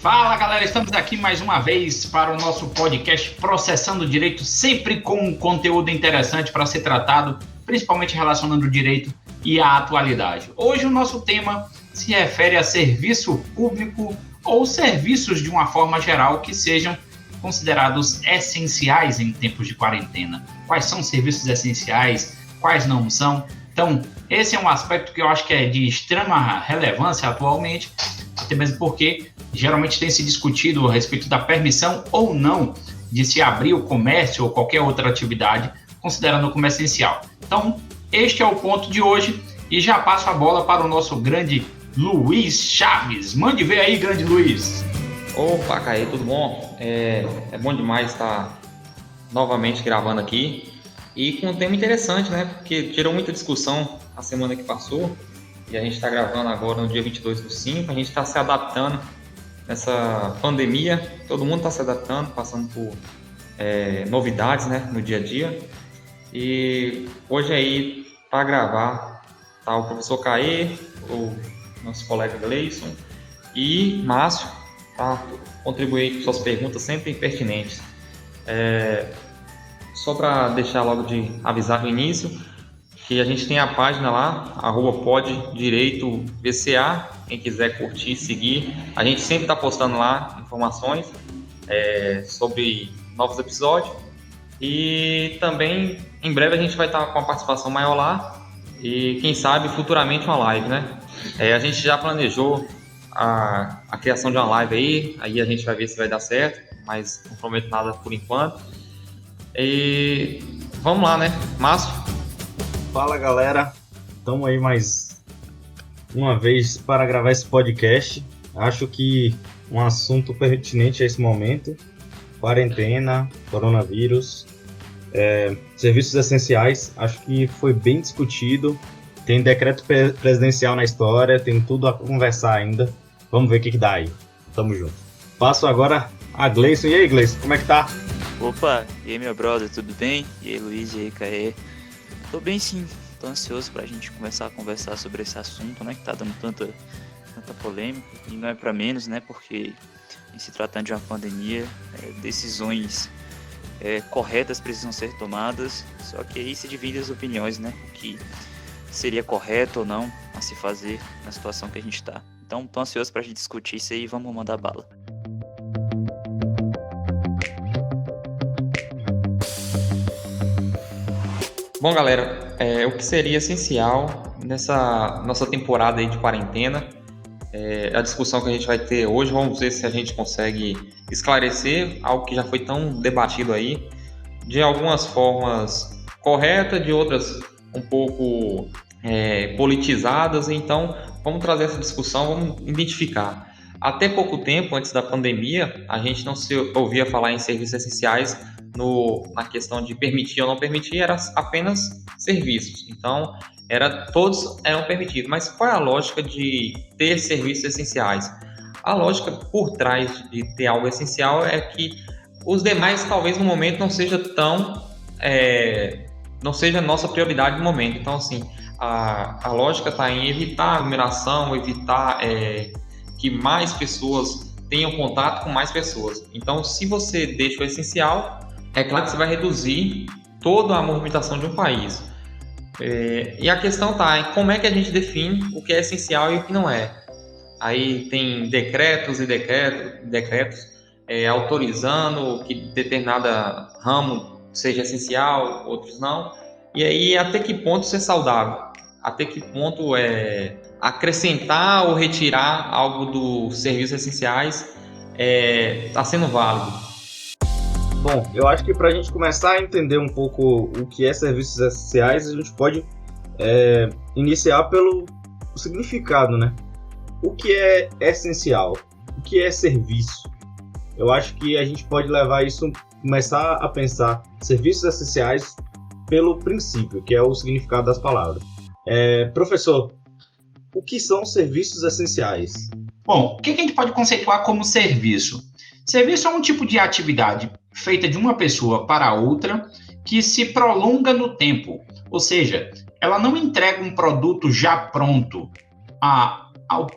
Fala galera, estamos aqui mais uma vez para o nosso podcast Processando Direito, sempre com um conteúdo interessante para ser tratado, principalmente relacionando o direito e a atualidade. Hoje o nosso tema se refere a serviço público ou serviços de uma forma geral que sejam considerados essenciais em tempos de quarentena. Quais são os serviços essenciais, quais não são? Então, esse é um aspecto que eu acho que é de extrema relevância atualmente, até mesmo porque geralmente tem se discutido a respeito da permissão ou não de se abrir o comércio ou qualquer outra atividade, considerando como essencial. Então, este é o ponto de hoje e já passo a bola para o nosso grande Luiz Chaves. Mande ver aí, grande Luiz. Opa, Caí, tudo bom? É bom demais estar novamente gravando aqui e com um tema interessante, né? Porque gerou muita discussão a semana que passou e a gente está gravando agora no dia 22/5, a gente está se adaptando nessa pandemia, todo mundo está se adaptando, passando por novidades, né, no dia a dia. E hoje aí, para gravar, tá o professor Caê, o nosso colega Gleison e Márcio, tá? Contribuir com suas perguntas sempre pertinentes. Só para deixar logo de avisar no início, que a gente tem a página lá, @poddireitovca, quem quiser curtir, seguir. A gente sempre está postando lá informações sobre novos episódios e também em breve a gente vai estar com uma participação maior lá e quem sabe futuramente uma live, né? A gente já planejou a criação de uma live aí a gente vai ver se vai dar certo, mas não prometo nada por enquanto. E vamos lá, né? Márcio? Fala galera, estamos aí mais uma vez para gravar esse podcast. Acho que um assunto pertinente a esse momento: quarentena, coronavírus, serviços essenciais. Acho que foi bem discutido, tem decreto presidencial na história, tem tudo a conversar ainda. Vamos ver o que dá aí. Tamo junto. Passo agora a Gleison. E aí, Gleison, como é que tá? Opa, e aí meu brother, tudo bem? E aí Luiz, e aí Caê? Tô bem sim, tô ansioso pra gente começar a conversar sobre esse assunto, né, que tá dando tanta polêmica, e não é pra menos, né, porque em se tratando de uma pandemia, decisões corretas precisam ser tomadas, só que aí se dividem as opiniões, né, o que seria correto ou não a se fazer na situação que a gente tá. Então tô ansioso pra gente discutir isso aí e vamos mandar bala. Bom, galera, o que seria essencial nessa nossa temporada aí de quarentena, a discussão que a gente vai ter hoje, vamos ver se a gente consegue esclarecer algo que já foi tão debatido aí, de algumas formas corretas, de outras um pouco politizadas. Então, vamos trazer essa discussão, vamos identificar. Até pouco tempo, antes da pandemia, a gente não se ouvia falar em serviços essenciais na questão de permitir ou não permitir, era apenas serviços. Então, todos eram permitidos. Mas qual é a lógica de ter serviços essenciais? A lógica por trás de ter algo essencial é que os demais, talvez no momento, não seja a nossa prioridade no momento. Então, assim, a lógica está em evitar aglomeração, evitar que mais pessoas tenham contato com mais pessoas. Então, se você deixa o essencial, é claro que você vai reduzir toda a movimentação de um país. E a questão está em como é que a gente define o que é essencial e o que não é. Aí tem decretos e decretos autorizando que determinada ramo seja essencial, outros não. E aí até que ponto isso é saudável? Até que ponto acrescentar ou retirar algo dos serviços essenciais está sendo válido? Bom, eu acho que para a gente começar a entender um pouco o que é serviços essenciais, a gente pode iniciar pelo significado, né? O que é essencial? O que é serviço? Eu acho que a gente pode levar isso, começar a pensar serviços essenciais pelo princípio, que é o significado das palavras. Professor, o que são serviços essenciais? Bom, o que a gente pode conceituar como serviço? Serviço é um tipo de atividade feita de uma pessoa para outra que se prolonga no tempo, ou seja, ela não entrega um produto já pronto. A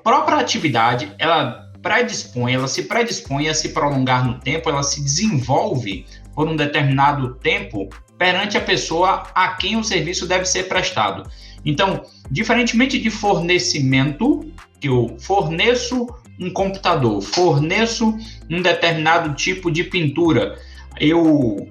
própria atividade, ela ela se predispõe a se prolongar no tempo, ela se desenvolve por um determinado tempo perante a pessoa a quem o serviço deve ser prestado. Então, diferentemente de fornecimento, que eu forneço um computador, forneço um determinado tipo de pintura,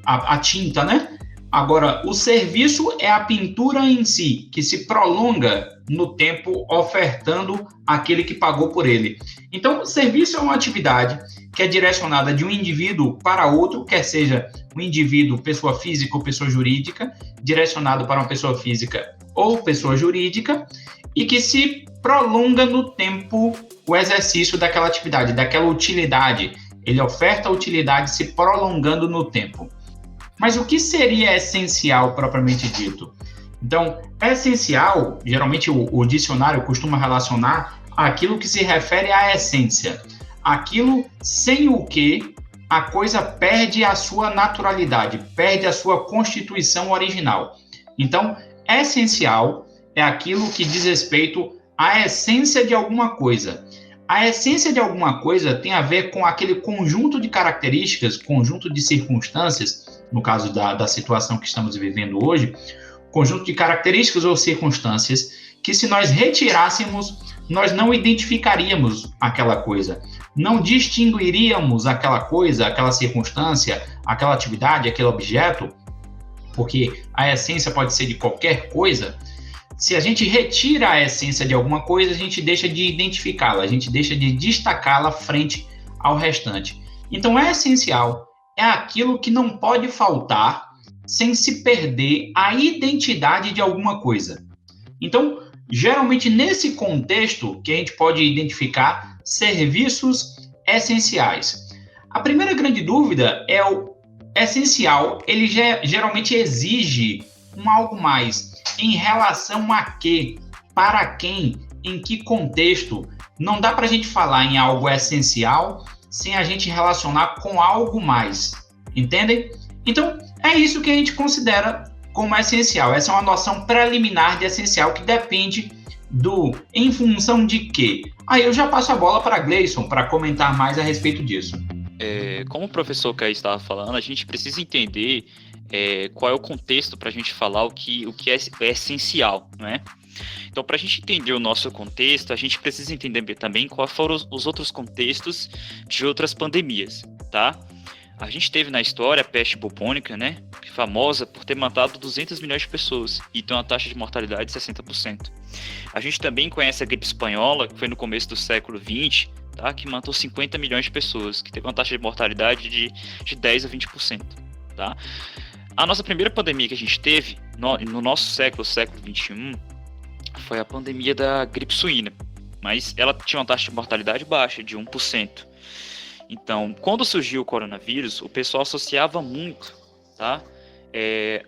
a tinta, né? Agora, o serviço é a pintura em si, que se prolonga no tempo, ofertando aquele que pagou por ele. Então, o serviço é uma atividade que é direcionada de um indivíduo para outro, quer seja um indivíduo, pessoa física ou pessoa jurídica, direcionado para uma pessoa física ou pessoa jurídica, e que se prolonga no tempo o exercício daquela atividade, daquela utilidade. Ele oferta a utilidade se prolongando no tempo. Mas o que seria essencial propriamente dito? Então, essencial, geralmente o dicionário costuma relacionar aquilo que se refere à essência. Aquilo sem o que a coisa perde a sua naturalidade, perde a sua constituição original. Então, essencial é aquilo que diz respeito à essência de alguma coisa. A essência de alguma coisa tem a ver com aquele conjunto de características, conjunto de circunstâncias, no caso da situação que estamos vivendo hoje, conjunto de características ou circunstâncias que, se nós retirássemos, nós não identificaríamos aquela coisa, não distinguiríamos aquela coisa, aquela circunstância, aquela atividade, aquele objeto, porque a essência pode ser de qualquer coisa. Se a gente retira a essência de alguma coisa, a gente deixa de identificá-la, a gente deixa de destacá-la frente ao restante. Então, é essencial, é aquilo que não pode faltar sem se perder a identidade de alguma coisa. Então, geralmente, nesse contexto que a gente pode identificar serviços essenciais. A primeira grande dúvida é o essencial, ele geralmente exige algo mais. Em relação a quê? Para quem? Em que contexto? Não dá para a gente falar em algo essencial sem a gente relacionar com algo mais. Entendem? Então, é isso que a gente considera como essencial. Essa é uma noção preliminar de essencial que depende em função de quê? Aí eu já passo a bola para Gleison para comentar mais a respeito disso. Como o professor Caio estava falando, a gente precisa entender qual é o contexto para a gente falar o que é essencial, não é? Então, para a gente entender o nosso contexto, a gente precisa entender também quais foram os outros contextos de outras pandemias, tá? A gente teve na história a peste bubônica, né? Famosa por ter matado 200 milhões de pessoas e tem uma taxa de mortalidade de 60%. A gente também conhece a gripe espanhola, que foi no começo do século XX, tá? Que matou 50 milhões de pessoas, que teve uma taxa de mortalidade de 10 a 20%. Tá? A nossa primeira pandemia que a gente teve no nosso século XXI, foi a pandemia da gripe suína, mas ela tinha uma taxa de mortalidade baixa, de 1%. Então, quando surgiu o coronavírus, o pessoal associava muito, tá,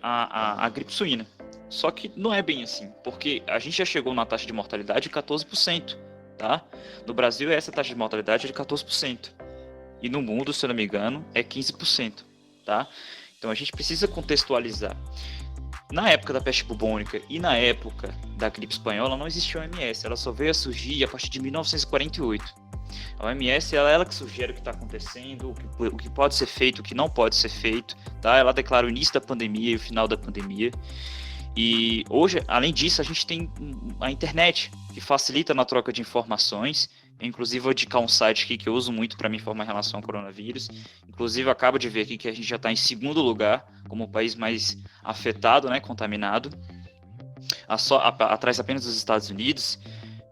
a gripe suína. Só que não é bem assim, porque a gente já chegou na taxa de mortalidade de 14%. Tá? No Brasil, essa taxa de mortalidade é de 14%. E no mundo, se eu não me engano, é 15%. Tá? Então, a gente precisa contextualizar. Na época da peste bubônica e na época da gripe espanhola, não existia OMS. Ela só veio a surgir a partir de 1948. A OMS é ela que sugere o que está acontecendo, o que pode ser feito, o que não pode ser feito. Tá? Ela declara o início da pandemia e o final da pandemia. E hoje, além disso, a gente tem a internet, que facilita na troca de informações. Inclusive, vou indicar um site aqui que eu uso muito para me informar em relação ao coronavírus. Inclusive, acabo de ver aqui que a gente já está em segundo lugar, como o país mais afetado, né, contaminado, atrás apenas dos Estados Unidos,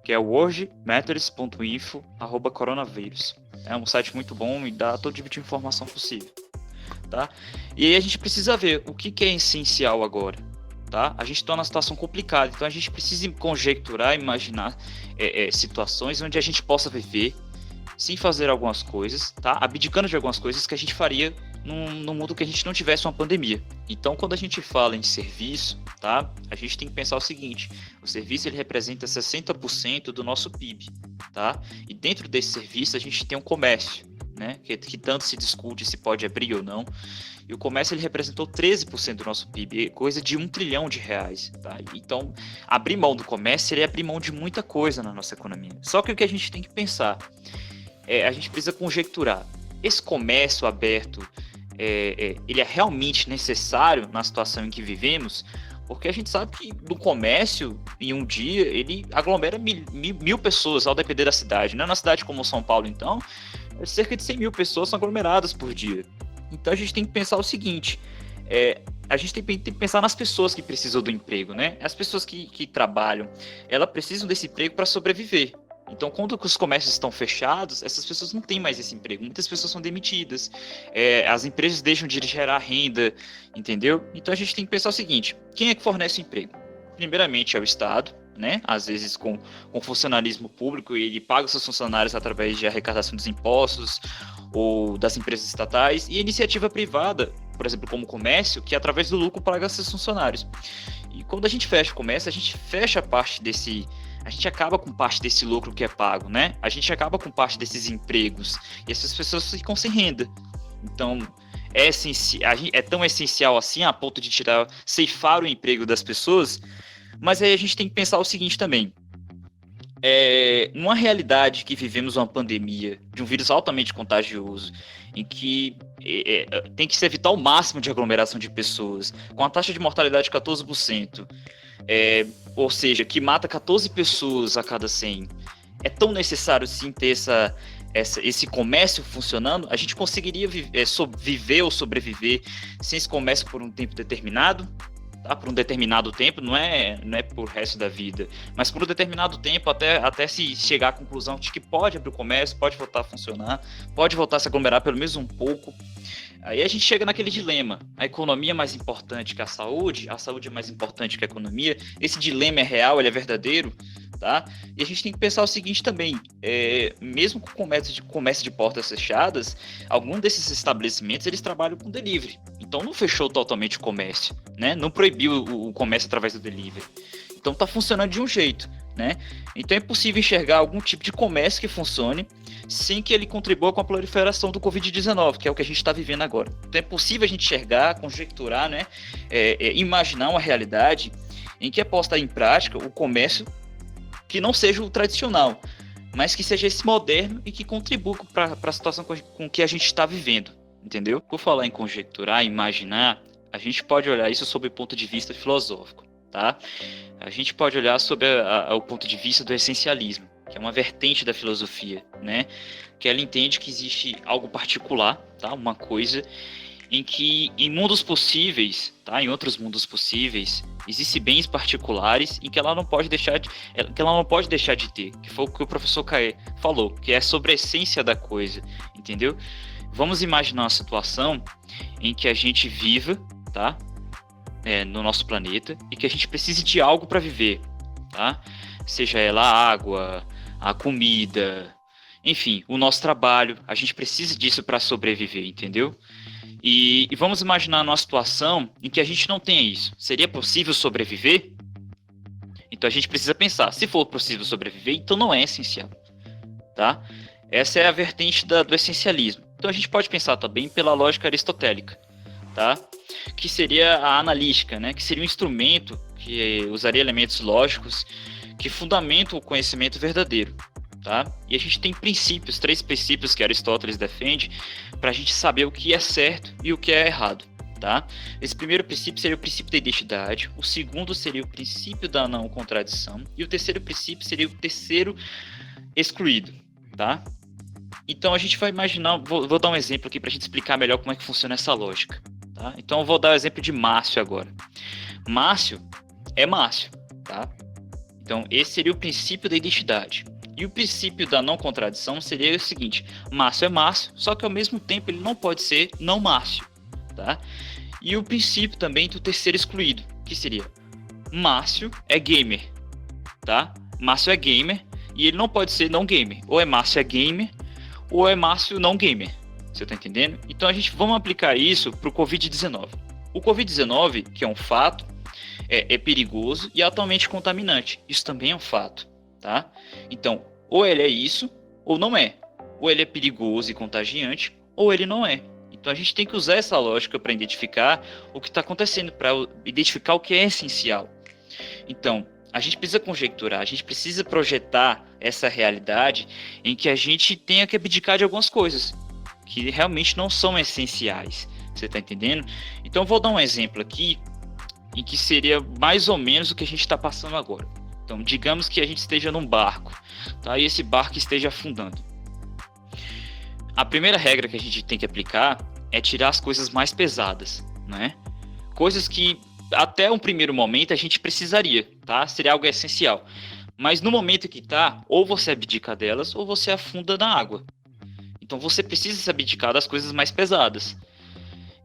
que é worldmatters.info/coronavírus. É um site muito bom e dá todo tipo de informação possível. Tá? E aí a gente precisa ver o que é essencial agora. Tá? A gente está numa situação complicada, então a gente precisa conjecturar, imaginar situações onde a gente possa viver sem fazer algumas coisas, tá? Abdicando de algumas coisas que a gente faria no mundo que a gente não tivesse uma pandemia. Então, quando a gente fala em serviço, tá? A gente tem que pensar o seguinte: o serviço ele representa 60% do nosso PIB, tá? E dentro desse serviço a gente tem um comércio, né? Que tanto se discute se pode abrir ou não. E o comércio ele representou 13% do nosso PIB, coisa de R$1 trilhão. Tá? Então, abrir mão do comércio seria abrir mão de muita coisa na nossa economia. Só que o que a gente tem que pensar, a gente precisa conjecturar. Esse comércio aberto, ele é realmente necessário na situação em que vivemos? Porque a gente sabe que no comércio, em um dia, ele aglomera mil pessoas, ao depender da cidade. Né? Na cidade como São Paulo, então, cerca de 100 mil pessoas são aglomeradas por dia. Então a gente tem que pensar o seguinte, a gente tem que pensar nas pessoas que precisam do emprego, né? As pessoas que trabalham, elas precisam desse emprego para sobreviver. Então, quando os comércios estão fechados, essas pessoas não têm mais esse emprego. Muitas pessoas são demitidas. As empresas deixam de gerar renda, entendeu? Então, a gente tem que pensar o seguinte, quem é que fornece o emprego? Primeiramente é o Estado, né? Às vezes com funcionalismo público, ele paga os seus funcionários através de arrecadação dos impostos ou das empresas estatais, e a iniciativa privada, por exemplo, como o comércio, que através do lucro paga seus funcionários. E quando a gente fecha o comércio, a gente fecha parte desse... A gente acaba com parte desse lucro que é pago, né? A gente acaba com parte desses empregos. E essas pessoas ficam sem renda. Então, é tão essencial assim, a ponto de ceifar o emprego das pessoas. Mas aí a gente tem que pensar o seguinte também. Numa realidade que vivemos uma pandemia de um vírus altamente contagioso, em que tem que se evitar o máximo de aglomeração de pessoas, com a taxa de mortalidade de 14%, ou seja, que mata 14 pessoas a cada 100, é tão necessário sim ter esse comércio funcionando. A gente conseguiria viver ou sobreviver sem esse comércio por um tempo determinado? Tá? Por um determinado tempo, não é por resto da vida, mas por um determinado tempo, até se chegar à conclusão de que pode abrir o comércio, pode voltar a funcionar, pode voltar a se aglomerar pelo menos um pouco. Aí a gente chega naquele dilema, a economia é mais importante que a saúde é mais importante que a economia. Esse dilema é real, ele é verdadeiro, tá? E a gente tem que pensar o seguinte também, mesmo com o comércio de portas fechadas, algum desses estabelecimentos, eles trabalham com delivery, então não fechou totalmente o comércio, né? Não proibiu o comércio através do delivery, então está funcionando de um jeito, né? Então é possível enxergar algum tipo de comércio que funcione sem que ele contribua com a proliferação do Covid-19, que é o que a gente está vivendo agora. Então é possível a gente enxergar, conjecturar, né? Imaginar uma realidade em que é posta em prática o comércio que não seja o tradicional, mas que seja esse moderno e que contribua para a situação com que a gente está vivendo, entendeu? Por falar em conjecturar, imaginar, a gente pode olhar isso sob o ponto de vista filosófico, tá? A gente pode olhar sob o ponto de vista do essencialismo, que é uma vertente da filosofia, né? Que ela entende que existe algo particular, tá? Uma coisa em que em mundos possíveis, tá? Em outros mundos possíveis, existem bens particulares em que ela não pode deixar de ter, que foi o que o professor Caê falou, que é sobre a essência da coisa, entendeu? Vamos imaginar uma situação em que a gente viva, tá? No nosso planeta, e que a gente precise de algo para viver, tá? Seja ela a água, a comida, enfim, o nosso trabalho, a gente precisa disso para sobreviver, entendeu? E vamos imaginar uma situação em que a gente não tenha isso. Seria possível sobreviver? Então a gente precisa pensar, se for possível sobreviver, então não é essencial, tá? Essa é a vertente do essencialismo. Então a gente pode pensar também pela lógica aristotélica, tá? Que seria a analítica, né? Que seria um instrumento que usaria elementos lógicos que fundamentam o conhecimento verdadeiro, tá? E a gente tem princípios, 3 princípios que Aristóteles defende para a gente saber o que é certo e o que é errado, tá? Esse primeiro princípio seria o princípio da identidade, o segundo seria o princípio da não contradição e o terceiro princípio seria o terceiro excluído, tá? Então a gente vai imaginar, vou dar um exemplo aqui para a gente explicar melhor como é que funciona essa lógica, tá? Então eu vou dar o exemplo de Márcio agora. Márcio é Márcio, tá? Então esse seria o princípio da identidade. E o princípio da não contradição seria o seguinte: Márcio é Márcio, só que ao mesmo tempo ele não pode ser não Márcio, tá? E o princípio também do terceiro excluído, que seria Márcio é gamer, tá? Márcio é gamer e ele não pode ser não gamer. Ou é Márcio é gamer, ou é Márcio não gamer. Você tá entendendo? Então vamos aplicar isso para o Covid-19. O Covid-19, que é um fato, é perigoso e altamente contaminante. Isso também é um fato, tá? Então, ou ele é isso, ou não é. Ou ele é perigoso e contagiante, ou ele não é. Então a gente tem que usar essa lógica para identificar o que está acontecendo, para identificar o que é essencial. Então, A gente precisa conjecturar, a gente precisa projetar essa realidade em que a gente tenha que abdicar de algumas coisas que realmente não são essenciais. Você está entendendo? Então, vou dar um exemplo aqui em que seria mais ou menos o que a gente está passando agora. Então, digamos que a gente esteja num barco, tá? E esse barco esteja afundando. A primeira regra que a gente tem que aplicar é tirar as coisas mais pesadas, né? Coisas que até um primeiro momento a gente precisaria, tá? Seria algo essencial. Mas no momento que tá, ou você abdica delas ou você afunda na água. Então você precisa se abdicar das coisas mais pesadas.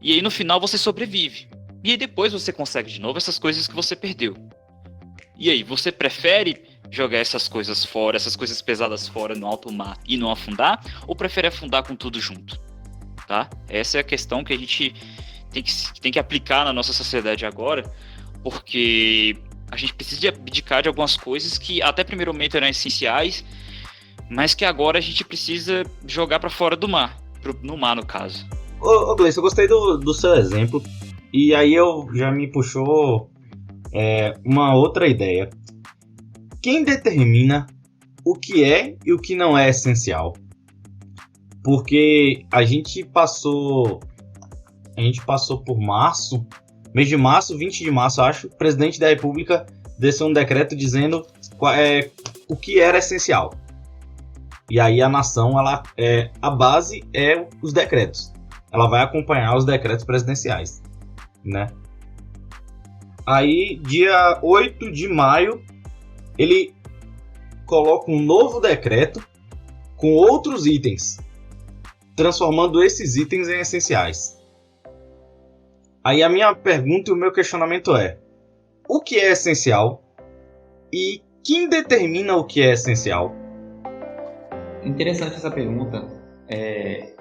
E aí no final você sobrevive. E aí depois você consegue de novo essas coisas que você perdeu. E aí, você prefere jogar essas coisas fora, essas coisas pesadas fora no alto mar e não afundar? Ou prefere afundar com tudo junto? Tá? Essa é a questão que a gente tem que aplicar na nossa sociedade agora, porque a gente precisa abdicar de algumas coisas que até primeiro momento eram essenciais, mas que agora a gente precisa jogar para fora do mar, no mar no caso. Ô Gleice, eu gostei do seu exemplo, e aí já me puxou uma outra ideia. Quem determina o que é e o que não é essencial? Porque a gente passou por março, mês de março, 20 de março, acho, o presidente da República desceu um decreto dizendo o que era essencial. E aí a nação, a base é os decretos. Ela vai acompanhar os decretos presidenciais, né? Aí, dia 8 de maio, ele coloca um novo decreto com outros itens, transformando esses itens em essenciais. Aí a minha pergunta e o meu questionamento é: o que é essencial e quem determina o que é essencial? Interessante essa pergunta.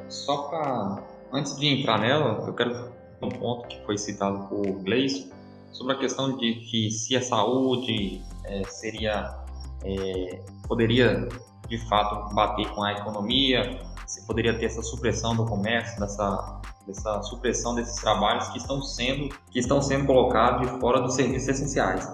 Só para, antes de entrar nela, eu quero um ponto que foi citado por Gleice sobre a questão de que se a saúde poderia de fato bater com a economia, se poderia ter essa supressão do comércio, dessa supressão desses trabalhos que estão sendo colocados de fora dos serviços essenciais.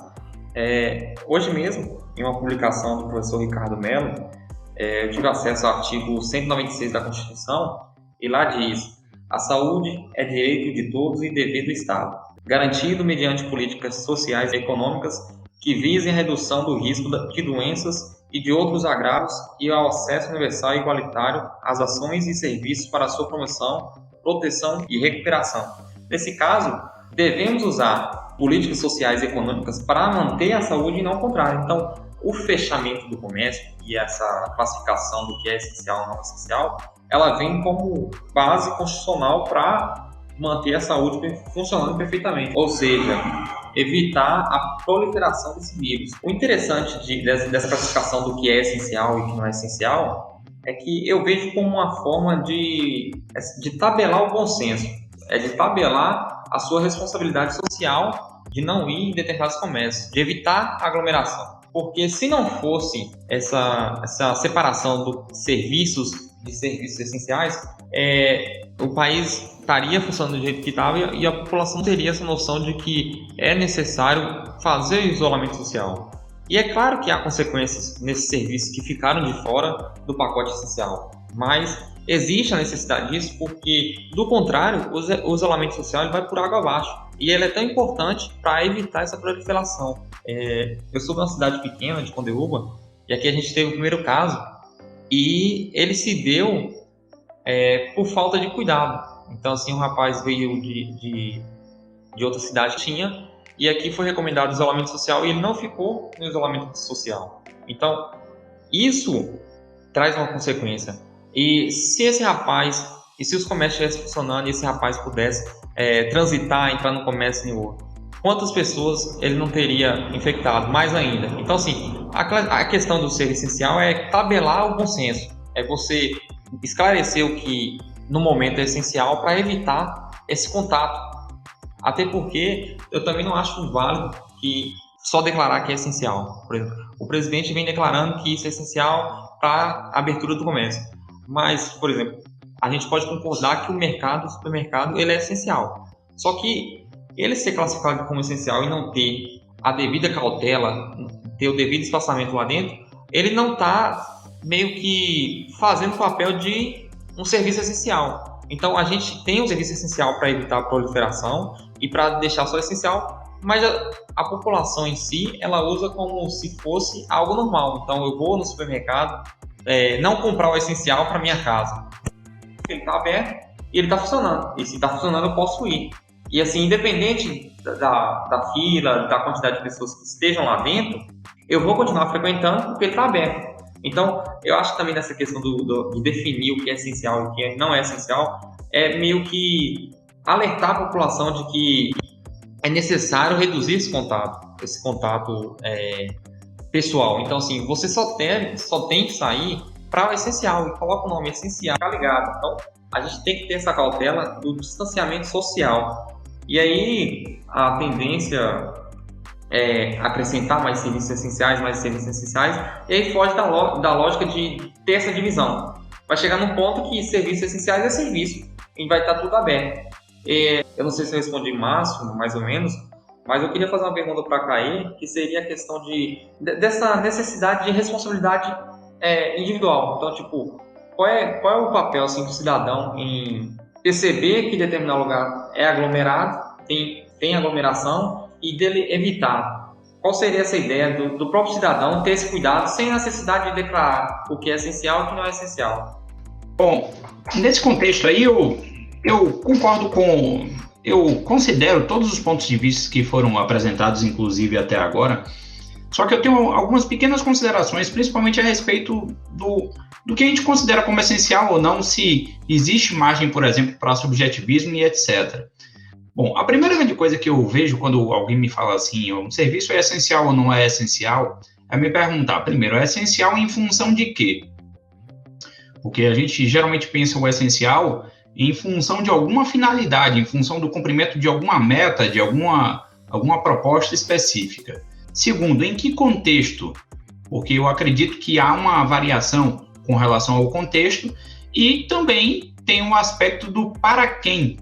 Hoje mesmo, em uma publicação do professor Ricardo Mello, eu tive acesso ao artigo 196 da Constituição, e lá diz: a saúde é direito de todos e dever do Estado, garantido mediante políticas sociais e econômicas que visem a redução do risco de doenças e de outros agravos e ao acesso universal e igualitário às ações e serviços para a sua promoção, proteção e recuperação. Nesse caso, devemos usar políticas sociais e econômicas para manter a saúde e não o contrário. Então, o fechamento do comércio e essa classificação do que é essencial e não essencial, ela vem como base constitucional para manter a saúde funcionando perfeitamente, ou seja, evitar a proliferação desse vírus. O interessante dessa classificação do que é essencial e que não é essencial é que eu vejo como uma forma de tabelar o bom senso, de tabelar a sua responsabilidade social de não ir em determinados comércios, de evitar aglomeração. Porque se não fosse essa separação de serviços essenciais, o país estaria funcionando do jeito que estava e a população teria essa noção de que é necessário fazer isolamento social. E é claro que há consequências nesses serviços que ficaram de fora do pacote essencial, mas existe a necessidade disso porque, do contrário, o isolamento social ele vai por água abaixo. E ele é tão importante para evitar essa proliferação. Eu sou de uma cidade pequena, de Condeúba, e aqui a gente teve o primeiro caso, e ele se deu por falta de cuidado. Então, assim, um rapaz veio de outra cidade, e aqui foi recomendado isolamento social, e ele não ficou no isolamento social. Então, isso traz uma consequência. E se os comércios estivessem funcionando e esse rapaz pudesse transitar, entrar no comércio e no outro, quantas pessoas ele não teria infectado? Mais ainda. Então, assim, a questão do ser essencial é tabelar o bom senso, é você esclarecer o que no momento é essencial para evitar esse contato. Até porque eu também não acho válido que só declarar que é essencial. Por exemplo, o presidente vem declarando que isso é essencial para a abertura do comércio. Mas, por exemplo, a gente pode concordar que o supermercado, ele é essencial. Só que ele ser classificado como essencial e não ter a devida cautela ter o devido espaçamento lá dentro, ele não está meio que fazendo o papel de um serviço essencial. Então, a gente tem um serviço essencial para evitar a proliferação e para deixar só essencial, mas a população em si, ela usa como se fosse algo normal. Então, eu vou no supermercado, não comprar o essencial para minha casa. Ele está aberto e ele está funcionando. E se está funcionando, eu posso ir. E assim, independente da fila, da quantidade de pessoas que estejam lá dentro, eu vou continuar frequentando porque ele está aberto. Então, eu acho que também nessa questão de definir o que é essencial e o que não é essencial, é meio que alertar a população de que é necessário reduzir esse contato pessoal. Então, assim, você só tem que sair para o essencial e coloca o nome essencial, tá ligado? Então, a gente tem que ter essa cautela do distanciamento social. E aí, a tendência é acrescentar mais serviços essenciais, e aí foge da lógica de ter essa divisão. Vai chegar num ponto que serviços essenciais é serviço, e vai estar tudo aberto. Eu não sei se eu respondi máximo, mais ou menos, mas eu queria fazer uma pergunta para a Caê, que seria a questão dessa necessidade de responsabilidade individual. Então, tipo, qual é o papel assim, do cidadão em perceber que determinado lugar é aglomerado, tem aglomeração, e dele evitar? Qual seria essa ideia do próprio cidadão ter esse cuidado sem necessidade de declarar o que é essencial e o que não é essencial? Bom, nesse contexto aí eu concordo eu considero todos os pontos de vista que foram apresentados, inclusive até agora, só que eu tenho algumas pequenas considerações, principalmente a respeito do que a gente considera como essencial ou não, se existe margem, por exemplo, para subjetivismo e etc. Bom, a primeira grande coisa que eu vejo quando alguém me fala assim, um serviço é essencial ou não é essencial, é me perguntar, primeiro, é essencial em função de quê? Porque a gente geralmente pensa o essencial em função de alguma finalidade, em função do cumprimento de alguma meta, de alguma proposta específica. Segundo, em que contexto? Porque eu acredito que há uma variação com relação ao contexto e também tem um aspecto do para quem,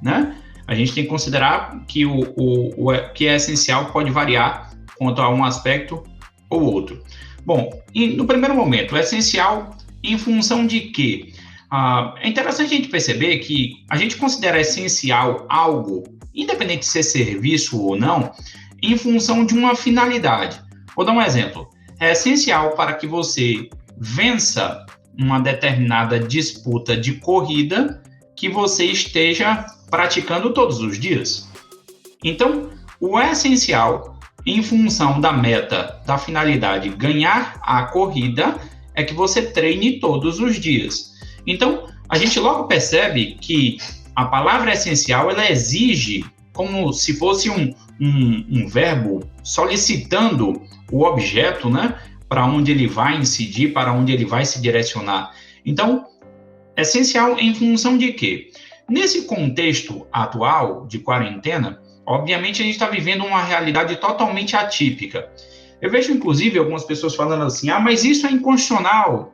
né? A gente tem que considerar que o que é essencial pode variar quanto a um aspecto ou outro. Bom, no primeiro momento, é essencial em função de quê? É interessante a gente perceber que a gente considera essencial algo, independente de ser serviço ou não, em função de uma finalidade. Vou dar um exemplo. É essencial para que você vença uma determinada disputa de corrida que você esteja praticando todos os dias. Então, o essencial em função da meta, da finalidade ganhar a corrida, é que você treine todos os dias. Então, a gente logo percebe que a palavra essencial, ela exige como se fosse um verbo solicitando o objeto, né, para onde ele vai incidir, para onde ele vai se direcionar. Então, essencial em função de quê? Nesse contexto atual de quarentena, obviamente a gente está vivendo uma realidade totalmente atípica. Eu vejo, inclusive, algumas pessoas falando assim, mas isso é inconstitucional,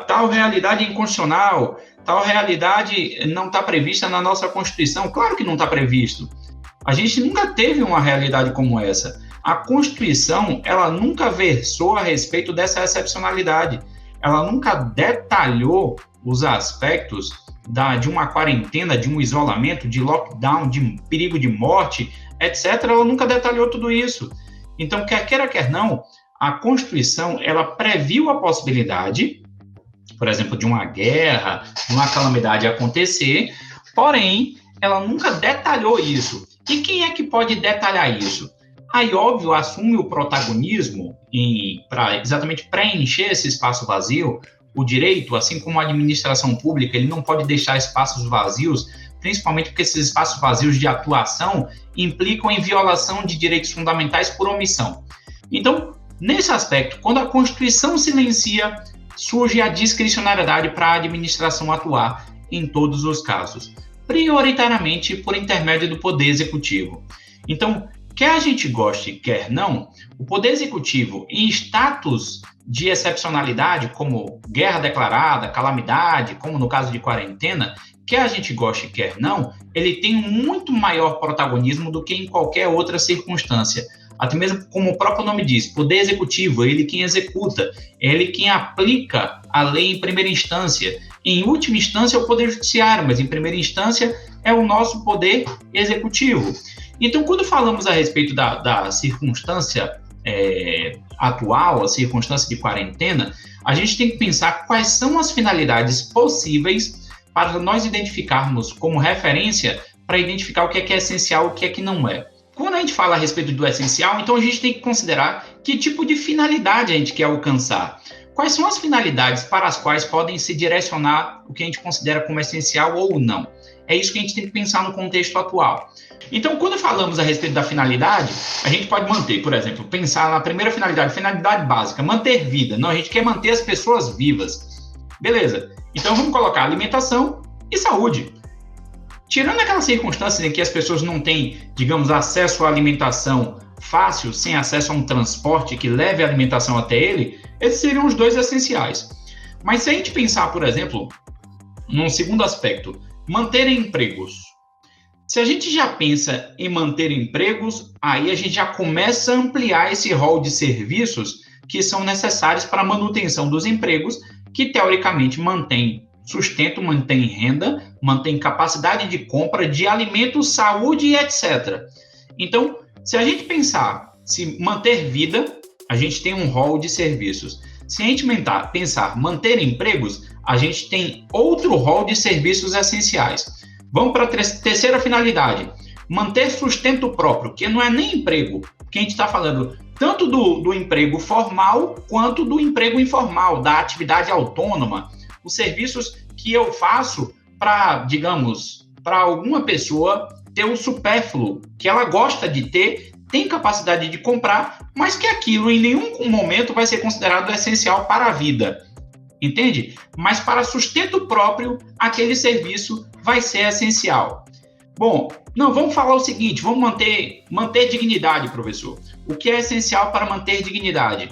tal realidade é inconstitucional, tal realidade não está prevista na nossa Constituição. Claro que não está previsto. A gente nunca teve uma realidade como essa. A Constituição, ela nunca versou a respeito dessa excepcionalidade. Ela nunca detalhou os aspectos de uma quarentena, de um isolamento, de lockdown, de perigo de morte, etc. Ela nunca detalhou tudo isso. Então, quer queira, quer não, a Constituição, ela previu a possibilidade, por exemplo, de uma guerra, de uma calamidade acontecer, porém, ela nunca detalhou isso. E quem é que pode detalhar isso? Aí, óbvio, assume o protagonismo para exatamente preencher esse espaço vazio. O direito, assim como a administração pública, ele não pode deixar espaços vazios, principalmente porque esses espaços vazios de atuação implicam em violação de direitos fundamentais por omissão. Então, nesse aspecto, quando a Constituição silencia, surge a discricionariedade para a administração atuar em todos os casos, prioritariamente por intermédio do Poder Executivo. Então, quer a gente goste, quer não, o Poder Executivo, em status de excepcionalidade, como guerra declarada, calamidade, como no caso de quarentena, quer a gente goste, quer não, ele tem um muito maior protagonismo do que em qualquer outra circunstância. até mesmo como o próprio nome diz, poder executivo, ele quem executa, ele quem aplica a lei em primeira instância. Em última instância é o poder judiciário, mas em primeira instância é o nosso poder executivo. Então, quando falamos a respeito da circunstância atual, a circunstância de quarentena, a gente tem que pensar quais são as finalidades possíveis para nós identificarmos como referência para identificar o que é essencial e o que é que não é. Quando a gente fala a respeito do essencial, então a gente tem que considerar que tipo de finalidade a gente quer alcançar. Quais são as finalidades para as quais podem se direcionar o que a gente considera como essencial ou não? É isso que a gente tem que pensar no contexto atual. Então, quando falamos a respeito da finalidade, a gente pode manter, por exemplo, pensar na primeira finalidade básica, manter vida. Não, a gente quer manter as pessoas vivas. Beleza. Então, vamos colocar alimentação e saúde. Tirando aquelas circunstâncias em que as pessoas não têm, digamos, acesso à alimentação fácil, sem acesso a um transporte que leve a alimentação até ele, esses seriam os dois essenciais. Mas se a gente pensar, por exemplo, num segundo aspecto, manter empregos. Se a gente já pensa em manter empregos, aí a gente já começa a ampliar esse rol de serviços que são necessários para a manutenção dos empregos, que teoricamente mantém sustento, mantém renda, mantém capacidade de compra de alimentos, saúde e etc. Então, se a gente pensar, se manter vida, a gente tem um rol de serviços. Se a gente pensar manter empregos, a gente tem outro rol de serviços essenciais. Vamos para a terceira finalidade, manter sustento próprio, que não é nem emprego, que a gente está falando tanto do emprego formal quanto do emprego informal, da atividade autônoma, os serviços que eu faço para, digamos, para alguma pessoa ter o supérfluo, que ela gosta de ter, tem capacidade de comprar, mas que aquilo em nenhum momento vai ser considerado essencial para a vida. Entende? Mas para sustento próprio, aquele serviço vai ser essencial. Bom, não, vamos falar o seguinte, vamos manter dignidade, professor. O que é essencial para manter dignidade?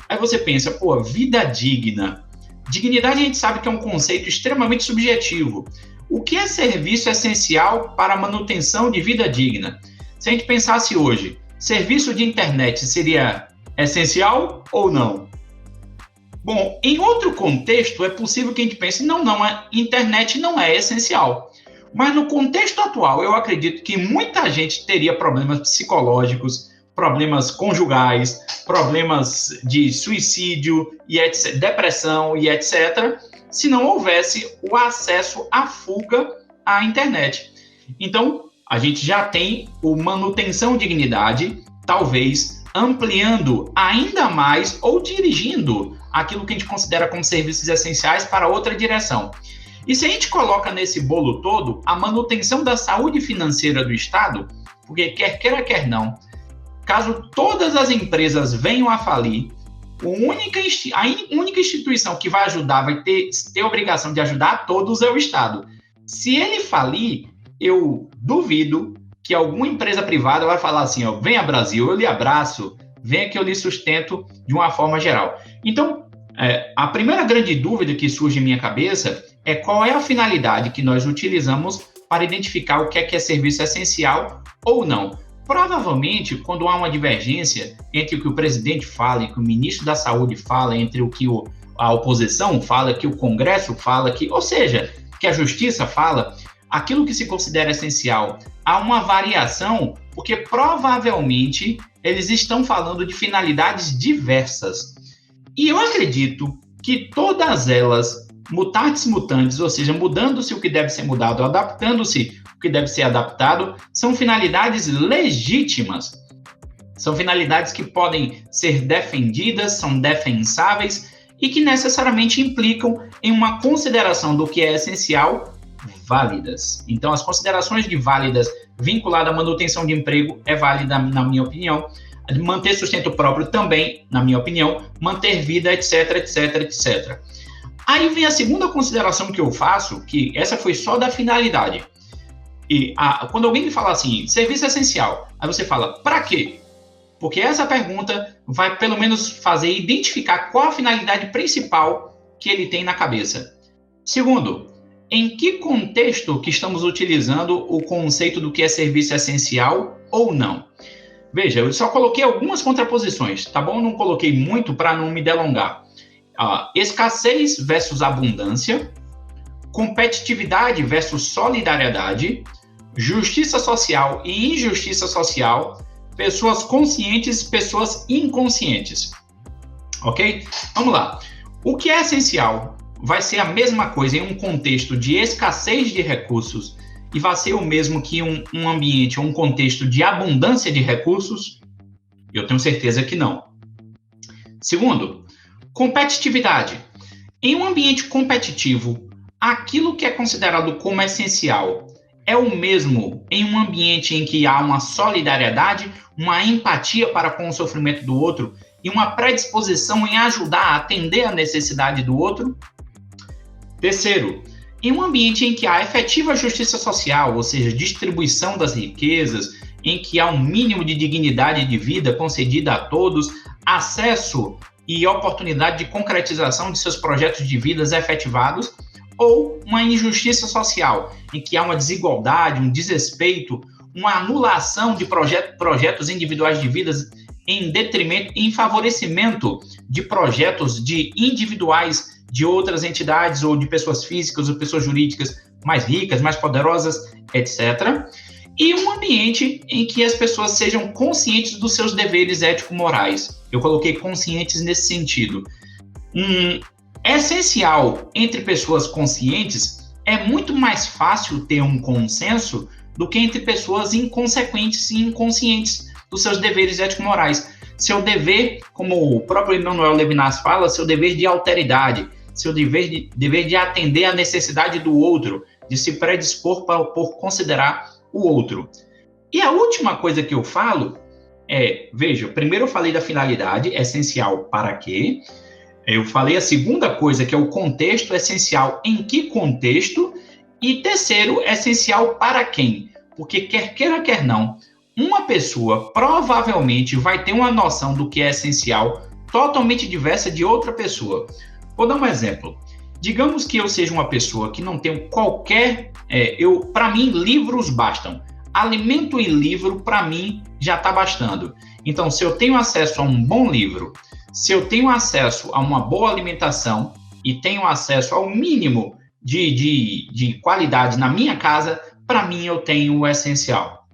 Aí você pensa, pô, vida digna. Dignidade a gente sabe que é um conceito extremamente subjetivo. O que é serviço essencial para a manutenção de vida digna? Se a gente pensasse hoje, serviço de internet seria essencial ou não? Bom, em outro contexto, é possível que a gente pense, a internet não é essencial. Mas no contexto atual, eu acredito que muita gente teria problemas psicológicos, problemas conjugais, problemas de suicídio, e etc, depressão e etc., se não houvesse o acesso à fuga à internet. Então, a gente já tem o manutenção dignidade, talvez ampliando ainda mais ou dirigindo aquilo que a gente considera como serviços essenciais para outra direção. E se a gente coloca nesse bolo todo a manutenção da saúde financeira do Estado, porque quer queira, quer não, caso todas as empresas venham a falir, a única instituição que vai ajudar, vai ter a obrigação de ajudar a todos é o Estado. Se ele falir, eu duvido que alguma empresa privada vai falar assim, ó, venha Brasil, eu lhe abraço, venha que eu lhe sustento de uma forma geral. Então, a primeira grande dúvida que surge em minha cabeça é qual é a finalidade que nós utilizamos para identificar o que é serviço essencial ou não. Provavelmente, quando há uma divergência entre o que o presidente fala e o que o ministro da Saúde fala, entre o que a oposição fala, que o Congresso fala, ou seja, que a Justiça fala, aquilo que se considera essencial, há uma variação, porque provavelmente eles estão falando de finalidades diversas. E eu acredito que todas elas, mutatis mutandis, ou seja, mudando-se o que deve ser mudado, adaptando-se o que deve ser adaptado, são finalidades legítimas. São finalidades que podem ser defendidas, são defensáveis e que necessariamente implicam em uma consideração do que é essencial válidas. Então, as considerações de válidas vinculadas à manutenção de emprego é válida, na minha opinião. Manter sustento próprio também, na minha opinião. Manter vida, etc, etc, etc. Aí vem a segunda consideração que eu faço, que essa foi só da finalidade. E quando alguém me fala assim, serviço essencial, aí você fala, para quê? Porque essa pergunta vai pelo menos fazer identificar qual a finalidade principal que ele tem na cabeça. Segundo, em que contexto que estamos utilizando o conceito do que é serviço essencial ou não? Veja, eu só coloquei algumas contraposições, tá bom? Eu não coloquei muito para não me delongar. Escassez versus abundância, competitividade versus solidariedade, justiça social e injustiça social, pessoas conscientes, pessoas inconscientes. Ok? Vamos lá. O que é essencial vai ser a mesma coisa em um contexto de escassez de recursos e vai ser o mesmo que um ambiente ou um contexto de abundância de recursos? Eu tenho certeza que não. Segundo, competitividade. Em um ambiente competitivo, aquilo que é considerado como essencial é o mesmo em um ambiente em que há uma solidariedade, uma empatia para com o sofrimento do outro e uma predisposição em ajudar a atender a necessidade do outro? Terceiro, em um ambiente em que há efetiva justiça social, ou seja, distribuição das riquezas, em que há um mínimo de dignidade de vida concedida a todos, acesso e oportunidade de concretização de seus projetos de vidas efetivados, ou uma injustiça social, em que há uma desigualdade, um desrespeito, uma anulação de projetos individuais de vidas em detrimento, em favorecimento de projetos de individuais de outras entidades ou de pessoas físicas ou pessoas jurídicas mais ricas, mais poderosas, etc. E um ambiente em que as pessoas sejam conscientes dos seus deveres ético-morais. Eu coloquei conscientes nesse sentido. É essencial entre pessoas conscientes, é muito mais fácil ter um consenso do que entre pessoas inconsequentes e inconscientes dos seus deveres ético-morais. Seu dever, como o próprio Emmanuel Levinas fala, seu dever de alteridade, seu dever de atender à necessidade do outro, de se predispor por considerar o outro. E a última coisa que eu falo veja, primeiro eu falei da finalidade, essencial para quê? Eu falei a segunda coisa, que é o contexto, essencial em que contexto? E terceiro, essencial para quem? Porque quer queira, quer não, uma pessoa provavelmente vai ter uma noção do que é essencial totalmente diversa de outra pessoa. Vou dar um exemplo. Digamos que eu seja uma pessoa que não tenho qualquer... para mim, livros bastam. Alimento e livro, para mim, já está bastando. Então, se eu tenho acesso a um bom livro, se eu tenho acesso a uma boa alimentação e tenho acesso ao mínimo de qualidade na minha casa, para mim, eu tenho o essencial.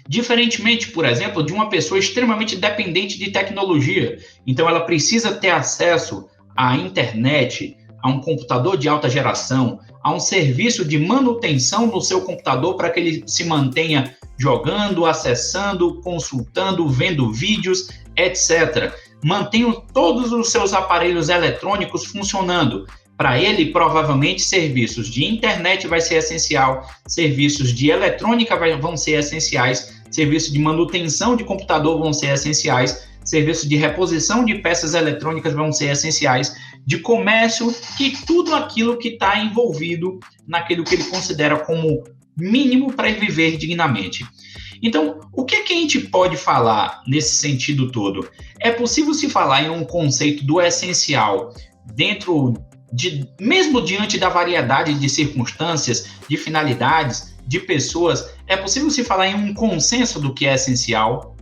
Diferentemente, por exemplo, de uma pessoa extremamente dependente de tecnologia. Então, ela precisa ter acesso à internet, a um computador de alta geração, a um serviço de manutenção no seu computador para que ele se mantenha jogando, acessando, consultando, vendo vídeos, etc. Mantenha todos os seus aparelhos eletrônicos funcionando. Para ele, provavelmente, serviços de internet vai ser essencial, serviços de eletrônica vão ser essenciais, serviços de manutenção de computador vão ser essenciais, serviços de reposição de peças eletrônicas vão ser essenciais, de comércio e tudo aquilo que está envolvido naquilo que ele considera como mínimo para ele viver dignamente. Então, o que a gente pode falar nesse sentido todo? É possível se falar em um conceito do essencial mesmo diante da variedade de circunstâncias, de finalidades, de pessoas, é possível se falar em um consenso do que é essencial?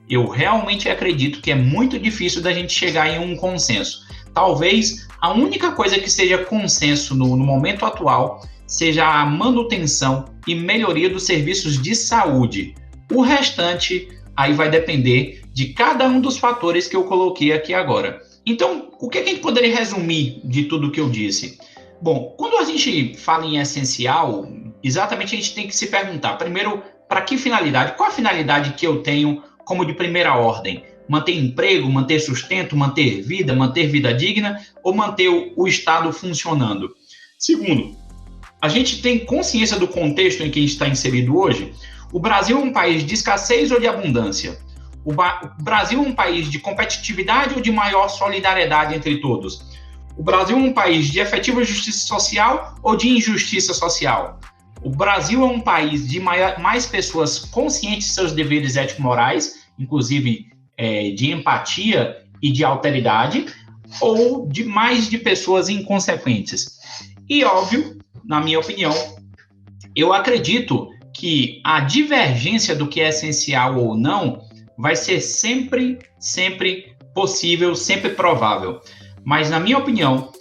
Eu realmente acredito que é muito difícil da gente chegar em um consenso. Talvez a única coisa que seja consenso no momento atual seja a manutenção e melhoria dos serviços de saúde. O restante aí vai depender de cada um dos fatores que eu coloquei aqui agora. Então, o que a gente poderia resumir de tudo que eu disse? Bom, quando a gente fala em essencial, exatamente a gente tem que se perguntar, primeiro, para que finalidade? Qual a finalidade que eu tenho como de primeira ordem? Manter emprego, manter sustento, manter vida digna ou manter o Estado funcionando? Segundo, a gente tem consciência do contexto em que a gente está inserido hoje? O Brasil é um país de escassez ou de abundância? O Brasil é um país de competitividade ou de maior solidariedade entre todos? O Brasil é um país de efetiva justiça social ou de injustiça social? O Brasil é um país de mais pessoas conscientes de seus deveres ético-morais, inclusive de empatia e de alteridade, ou de mais de pessoas inconsequentes? E, óbvio, na minha opinião, eu acredito que a divergência do que é essencial ou não vai ser sempre possível, sempre provável. Mas, na minha opinião,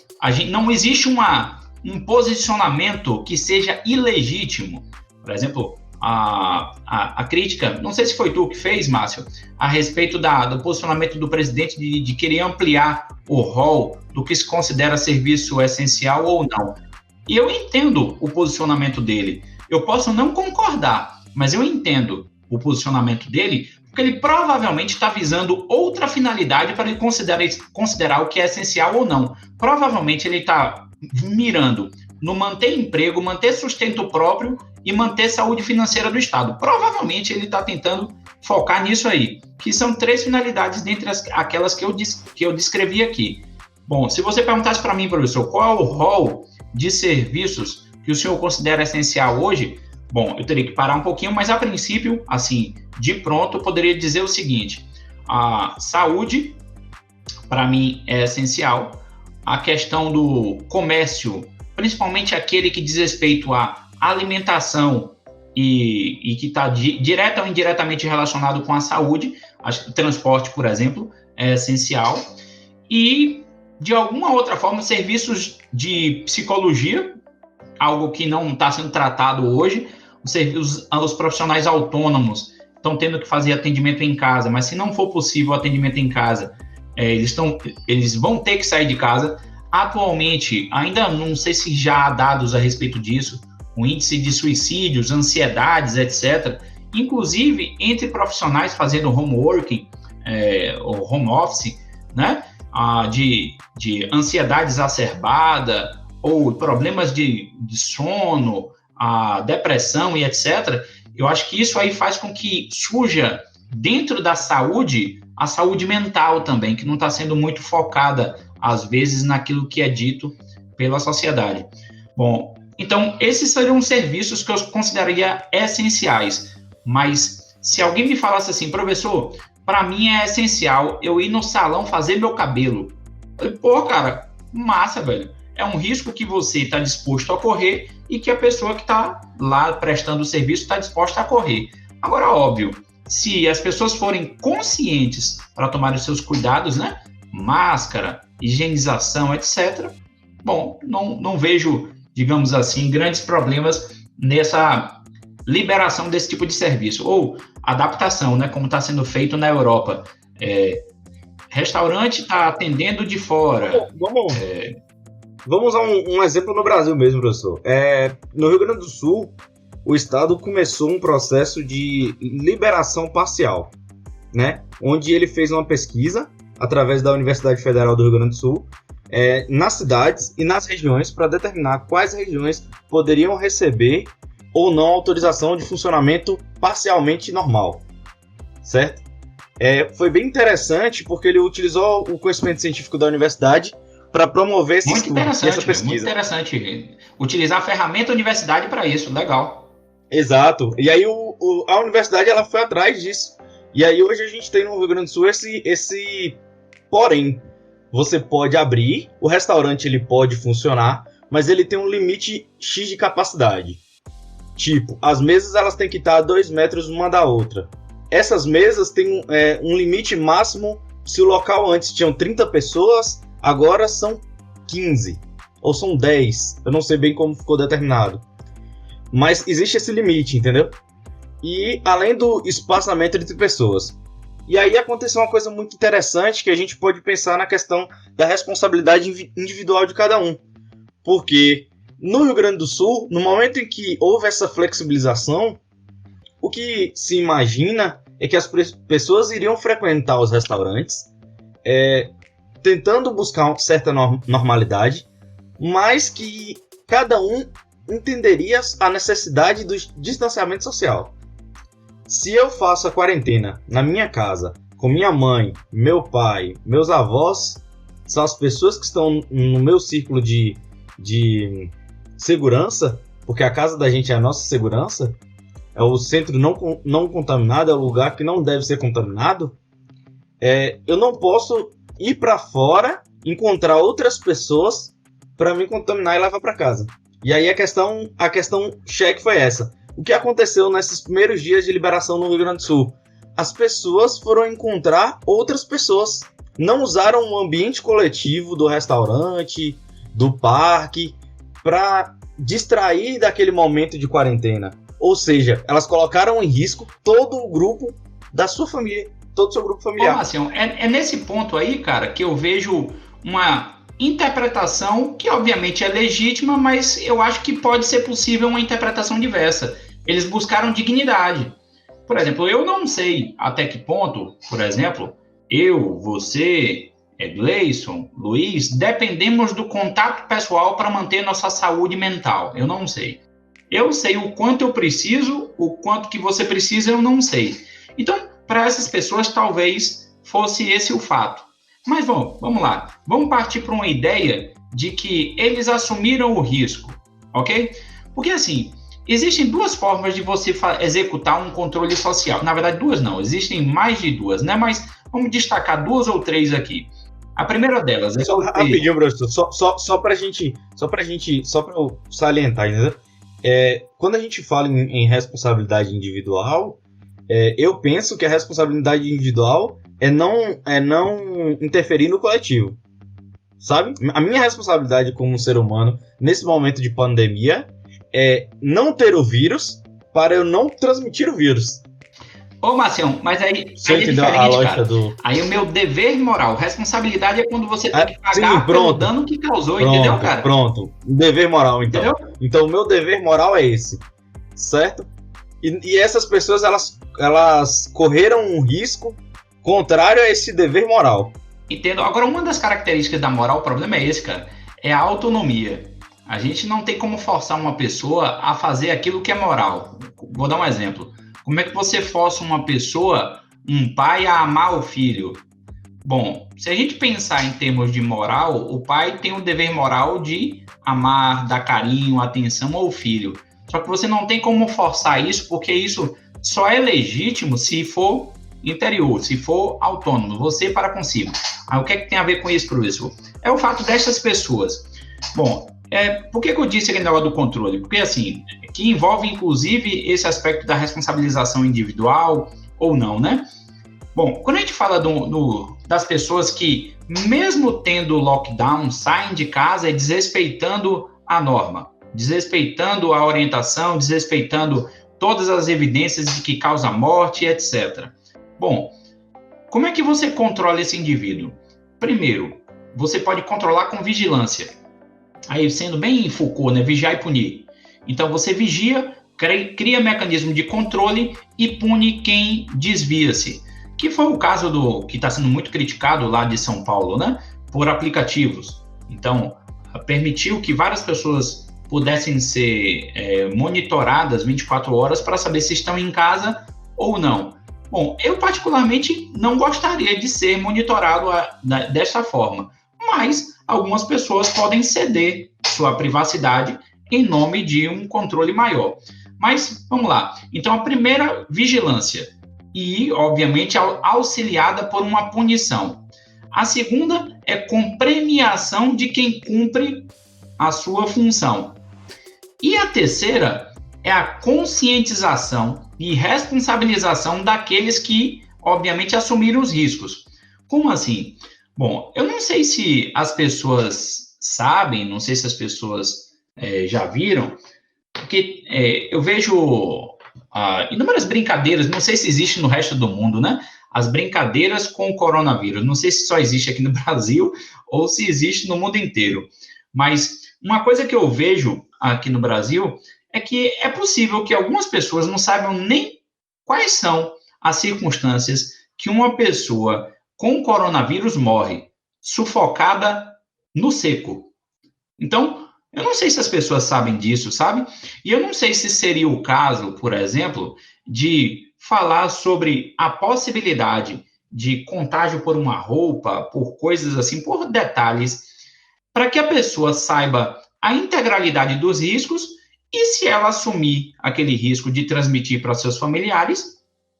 não existe um posicionamento que seja ilegítimo. Por exemplo, a crítica, não sei se foi tu que fez, Márcio, a respeito do posicionamento do presidente de querer ampliar o rol do que se considera serviço essencial ou não. E eu entendo o posicionamento dele. Eu posso não concordar, mas eu entendo o posicionamento dele, porque ele provavelmente está visando outra finalidade para ele considerar o que é essencial ou não. Provavelmente ele está mirando no manter emprego, manter sustento próprio e manter saúde financeira do Estado. Provavelmente ele está tentando focar nisso aí, que são 3 finalidades dentre aquelas que eu descrevi aqui. Bom, se você perguntasse para mim, professor, qual é o rol de serviços que o senhor considera essencial hoje, bom, eu teria que parar um pouquinho, mas a princípio, assim, de pronto, eu poderia dizer o seguinte: a saúde, para mim, é essencial. A questão do comércio, principalmente aquele que diz respeito à alimentação e que está direta ou indiretamente relacionado com a saúde, acho que o transporte, por exemplo, é essencial. E, de alguma outra forma, serviços de psicologia, algo que não está sendo tratado hoje. Os profissionais autônomos estão tendo que fazer atendimento em casa, mas se não for possível o atendimento em casa, eles vão ter que sair de casa. Atualmente, ainda não sei se já há dados a respeito disso, o índice de suicídios, ansiedades, etc., inclusive entre profissionais fazendo homeworking, ou home office, né, de ansiedade exacerbada, ou problemas de sono, a depressão e etc., eu acho que isso aí faz com que surja dentro da saúde, a saúde mental também, que não está sendo muito focada, às vezes, naquilo que é dito pela sociedade. Bom, então, esses seriam serviços que eu consideraria essenciais, mas se alguém me falasse assim, professor, para mim é essencial eu ir no salão fazer meu cabelo. Eu falei, pô, cara, massa, velho. É um risco que você está disposto a correr e que a pessoa que está lá prestando o serviço está disposta a correr. Agora, óbvio, se as pessoas forem conscientes para tomar os seus cuidados, né? Máscara, higienização, etc., bom, não vejo, digamos assim, grandes problemas nessa liberação desse tipo de serviço. Ou adaptação, né? Como está sendo feito na Europa. Restaurante está atendendo de fora. Vamos usar um exemplo no Brasil mesmo, professor. No Rio Grande do Sul, o Estado começou um processo de liberação parcial, né? Onde ele fez uma pesquisa, através da Universidade Federal do Rio Grande do Sul, nas cidades e nas regiões, para determinar quais regiões poderiam receber ou não autorização de funcionamento parcialmente normal, certo? Foi bem interessante, porque ele utilizou o conhecimento científico da universidade para promover esse estudo, essa pesquisa. Muito interessante. Utilizar a ferramenta da universidade para isso, legal. Exato. E aí a universidade ela foi atrás disso. E aí hoje a gente tem no Rio Grande do Sul esse porém. Você pode abrir, o restaurante ele pode funcionar, mas ele tem um limite X de capacidade. Tipo, as mesas elas têm que estar a 2 metros uma da outra. Essas mesas têm um limite máximo. Se o local antes tinham 30 pessoas, agora são 15, ou são 10, eu não sei bem como ficou determinado. Mas existe esse limite, entendeu? E além do espaçamento entre pessoas. E aí aconteceu uma coisa muito interessante que a gente pode pensar na questão da responsabilidade individual de cada um. Porque no Rio Grande do Sul, no momento em que houve essa flexibilização, o que se imagina é que as pessoas iriam frequentar os restaurantes, tentando buscar uma certa normalidade, mas que cada um entenderia a necessidade do distanciamento social. Se eu faço a quarentena na minha casa, com minha mãe, meu pai, meus avós, são as pessoas que estão no meu círculo de segurança, porque a casa da gente é a nossa segurança, é o centro não contaminado, é o lugar que não deve ser contaminado, eu não posso ir para fora, encontrar outras pessoas para me contaminar e levar para casa. E aí a questão cheque foi essa. O que aconteceu nesses primeiros dias de liberação no Rio Grande do Sul? as pessoas foram encontrar outras pessoas. Não usaram o ambiente coletivo do restaurante, do parque, para distrair daquele momento de quarentena. Ou seja, elas colocaram em risco todo o grupo da sua família, todo o seu grupo familiar. Marcião, é nesse ponto aí, cara, que eu vejo uma interpretação que obviamente é legítima, mas eu acho que pode ser possível uma interpretação diversa. Eles buscaram dignidade. Por exemplo, eu não sei até que ponto, por exemplo, eu, você, Gleison, Luiz, dependemos do contato pessoal para manter nossa saúde mental. Eu não sei. Eu sei o quanto eu preciso, o quanto que você precisa, eu não sei. Então, para essas pessoas, talvez fosse esse o fato. Mas vamos lá. Vamos partir para uma ideia de que eles assumiram o risco, ok? Porque, assim, existem duas formas de você executar um controle social. Na verdade, duas não. Existem mais de duas, né? Mas vamos destacar duas ou três aqui. A primeira delas é... Rapidinho, professor. Só para eu salientar, né? Quando a gente fala em responsabilidade individual, eu penso que a responsabilidade individual é não interferir no coletivo, sabe? A minha responsabilidade como ser humano nesse momento de pandemia é não ter o vírus para eu não transmitir o vírus. Ô, Marcião, mas aí Você é entendeu diferente, a lógica cara. do... Aí o meu dever moral, responsabilidade é quando você tem que pagar pelo dano que causou, entendeu, cara? Pronto, dever moral, então. Entendeu? Então, o meu dever moral é esse, certo? E essas pessoas, elas correram um risco contrário a esse dever moral. Entendo. Agora, uma das características da moral, o problema é esse, cara, é a autonomia. A gente não tem como forçar uma pessoa a fazer aquilo que é moral. Vou dar um exemplo. Como é que você força uma pessoa, um pai, a amar o filho? Bom, se a gente pensar em termos de moral, o pai tem o dever moral de amar, dar carinho, atenção ao filho. Só que você não tem como forçar isso, porque isso só é legítimo se for interior, se for autônomo, você para consigo. Aí o que é que tem a ver com isso, professor? É o fato dessas pessoas. Bom, por que eu disse aquele negócio do controle? Porque, assim, que envolve, inclusive, esse aspecto da responsabilização individual ou não, né? Bom, quando a gente fala das pessoas que, mesmo tendo lockdown, saem de casa desrespeitando a norma, desrespeitando a orientação, desrespeitando todas as evidências de que causa morte, etc. Bom, como é que você controla esse indivíduo? Primeiro, você pode controlar com vigilância. Aí, sendo bem Foucault, né? Vigiar e punir. Então, você vigia, cria mecanismo de controle e pune quem desvia-se. Que foi o caso que está sendo muito criticado lá de São Paulo, né? Por aplicativos. Então, permitiu que várias pessoas pudessem ser monitoradas 24 horas para saber se estão em casa ou não. Bom, eu particularmente não gostaria de ser monitorado dessa forma, mas algumas pessoas podem ceder sua privacidade em nome de um controle maior. Mas, vamos lá. Então, a primeira, vigilância. E, obviamente, auxiliada por uma punição. A segunda é com premiação de quem cumpre a sua função. E a terceira é a conscientização e responsabilização daqueles que, obviamente, assumiram os riscos. Como assim? Bom, eu não sei se as pessoas sabem, não sei se as pessoas já viram, porque eu vejo inúmeras brincadeiras, não sei se existe no resto do mundo, né? As brincadeiras com o coronavírus. Não sei se só existe aqui no Brasil ou se existe no mundo inteiro. Mas uma coisa que eu vejo aqui no Brasil é que é possível que algumas pessoas não saibam nem quais são as circunstâncias que uma pessoa com coronavírus morre, sufocada no seco. Então, eu não sei se as pessoas sabem disso, sabe? E eu não sei se seria o caso, por exemplo, de falar sobre a possibilidade de contágio por uma roupa, por coisas assim, por detalhes, para que a pessoa saiba a integralidade dos riscos e se ela assumir aquele risco de transmitir para seus familiares,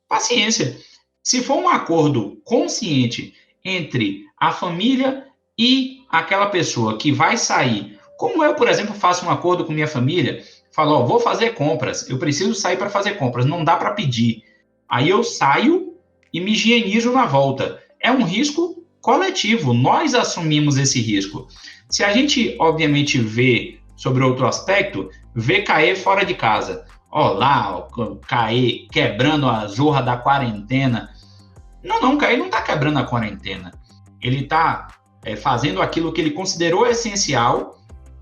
paciência. Se for um acordo consciente entre a família e aquela pessoa que vai sair, como eu, por exemplo, faço um acordo com minha família, falo, vou fazer compras, eu preciso sair para fazer compras, não dá para pedir. Aí eu saio e me higienizo na volta. É um risco coletivo, nós assumimos esse risco. Se a gente, obviamente, vê sobre outro aspecto, vê Caê fora de casa. Ó lá, Caê quebrando a zorra da quarentena. Não, Caê não está quebrando a quarentena. Ele está fazendo aquilo que ele considerou essencial,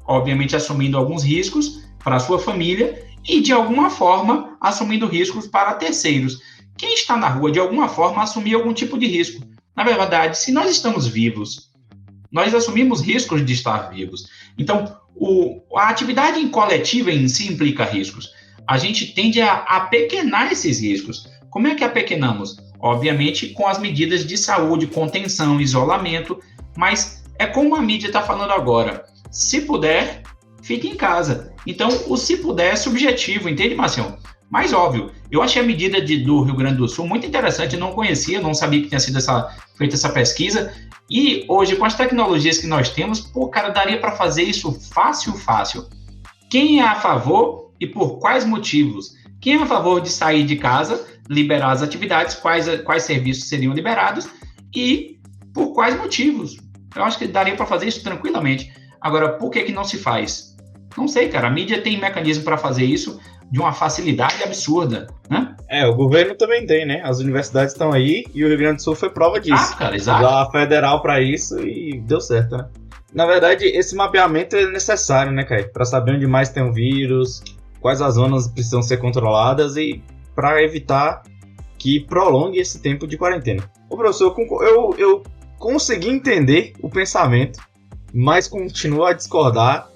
obviamente assumindo alguns riscos para a sua família e, de alguma forma, assumindo riscos para terceiros. Quem está na rua, de alguma forma, assumir algum tipo de risco. Na verdade, se nós estamos vivos, nós assumimos riscos de estar vivos. Então, a atividade coletiva em si implica riscos. A gente tende a apequenar esses riscos. Como é que apequenamos? Obviamente, com as medidas de saúde, contenção, isolamento, mas é como a mídia está falando agora. Se puder, fique em casa. Então, o se puder é subjetivo, entende, Marcião? Mas, óbvio, eu achei a medida do Rio Grande do Sul muito interessante, não conhecia, não sabia que tinha sido feita essa pesquisa, e hoje, com as tecnologias que nós temos, cara, daria para fazer isso fácil. Quem é a favor e por quais motivos? Quem é a favor de sair de casa, liberar as atividades, quais serviços seriam liberados e por quais motivos? Eu acho que daria para fazer isso tranquilamente. Agora, por que não se faz? Não sei, cara, a mídia tem mecanismo para fazer isso, de uma facilidade absurda, né? O governo também tem, né? As universidades estão aí e o Rio Grande do Sul foi prova disso. Cara, exato. Usar a federal para isso e deu certo, né? Na verdade, esse mapeamento é necessário, né, Caio? Para saber onde mais tem o vírus, quais as zonas precisam ser controladas e para evitar que prolongue esse tempo de quarentena. Ô, professor, eu consegui entender o pensamento, mas continuo a discordar.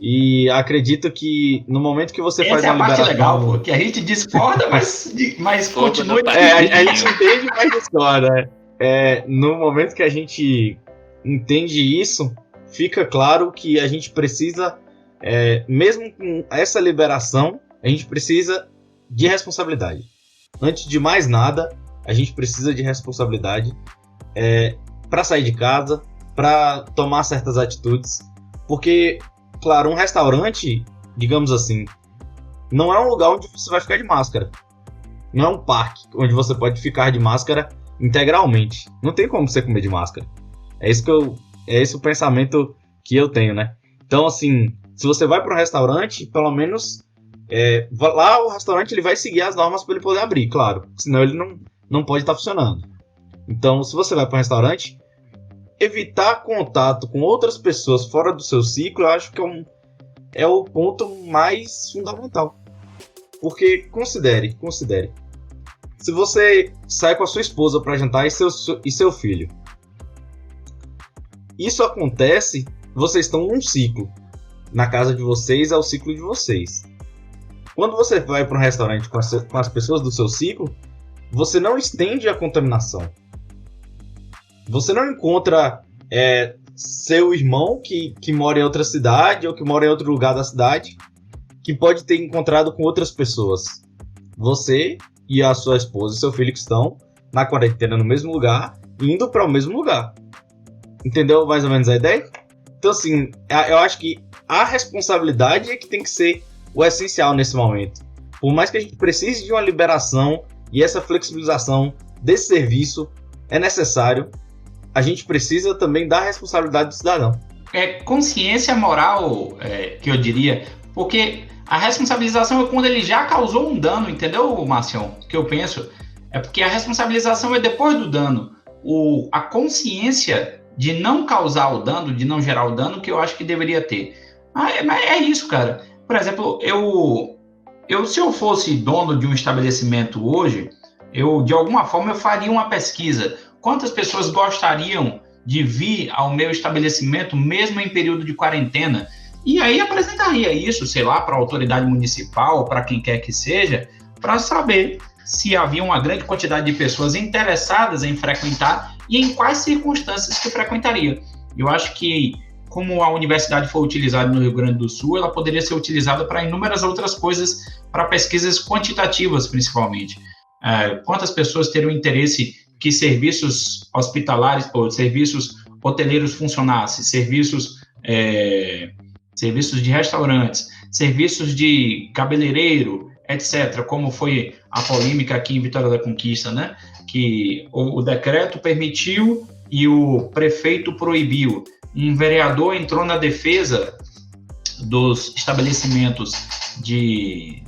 E acredito que no momento que você faz uma liberação... Essa é a parte legal, pô, que a gente discorda, mas continua... A gente entende, mas discorda. No momento que a gente entende isso, fica claro que a gente precisa, mesmo com essa liberação, a gente precisa de responsabilidade. Antes de mais nada, a gente precisa de responsabilidade para sair de casa, para tomar certas atitudes, porque... Claro, um restaurante, digamos assim, não é um lugar onde você vai ficar de máscara. Não é um parque onde você pode ficar de máscara integralmente. Não tem como você comer de máscara. É esse o pensamento que eu tenho, né? Então, assim, se você vai para um restaurante, pelo menos lá o restaurante ele vai seguir as normas para ele poder abrir, claro. Senão ele não pode estar funcionando. Então, se você vai para um restaurante... Evitar contato com outras pessoas fora do seu ciclo, eu acho que é o ponto mais fundamental. Porque considere, se você sai com a sua esposa para jantar e seu filho, isso acontece, vocês estão num ciclo. Na casa de vocês é o ciclo de vocês. Quando você vai para um restaurante com as pessoas do seu ciclo, você não estende a contaminação. Você não encontra seu irmão que mora em outra cidade ou que mora em outro lugar da cidade que pode ter encontrado com outras pessoas. Você e a sua esposa e seu filho que estão na quarentena no mesmo lugar, indo para o mesmo lugar. Entendeu mais ou menos a ideia? Então, assim, eu acho que a responsabilidade é que tem que ser o essencial nesse momento. Por mais que a gente precise de uma liberação e essa flexibilização desse serviço é necessário, a gente precisa também da responsabilidade do cidadão. Consciência moral, que eu diria, porque a responsabilização é quando ele já causou um dano, entendeu, Marcião? O que eu penso é porque a responsabilização é depois do dano. A consciência de não causar o dano, de não gerar o dano, que eu acho que deveria ter. Mas é isso, cara. Por exemplo, se eu fosse dono de um estabelecimento hoje, de alguma forma, eu faria uma pesquisa. Quantas pessoas gostariam de vir ao meu estabelecimento, mesmo em período de quarentena? E aí apresentaria isso, sei lá, para a autoridade municipal, para quem quer que seja, para saber se havia uma grande quantidade de pessoas interessadas em frequentar e em quais circunstâncias que frequentaria. Eu acho que, como a universidade foi utilizada no Rio Grande do Sul, ela poderia ser utilizada para inúmeras outras coisas, para pesquisas quantitativas, principalmente. Quantas pessoas teriam interesse que serviços hospitalares ou serviços hoteleiros funcionassem, serviços de restaurantes, serviços de cabeleireiro, etc., como foi a polêmica aqui em Vitória da Conquista, né? Que o decreto permitiu e o prefeito proibiu. Um vereador entrou na defesa dos estabelecimentos de,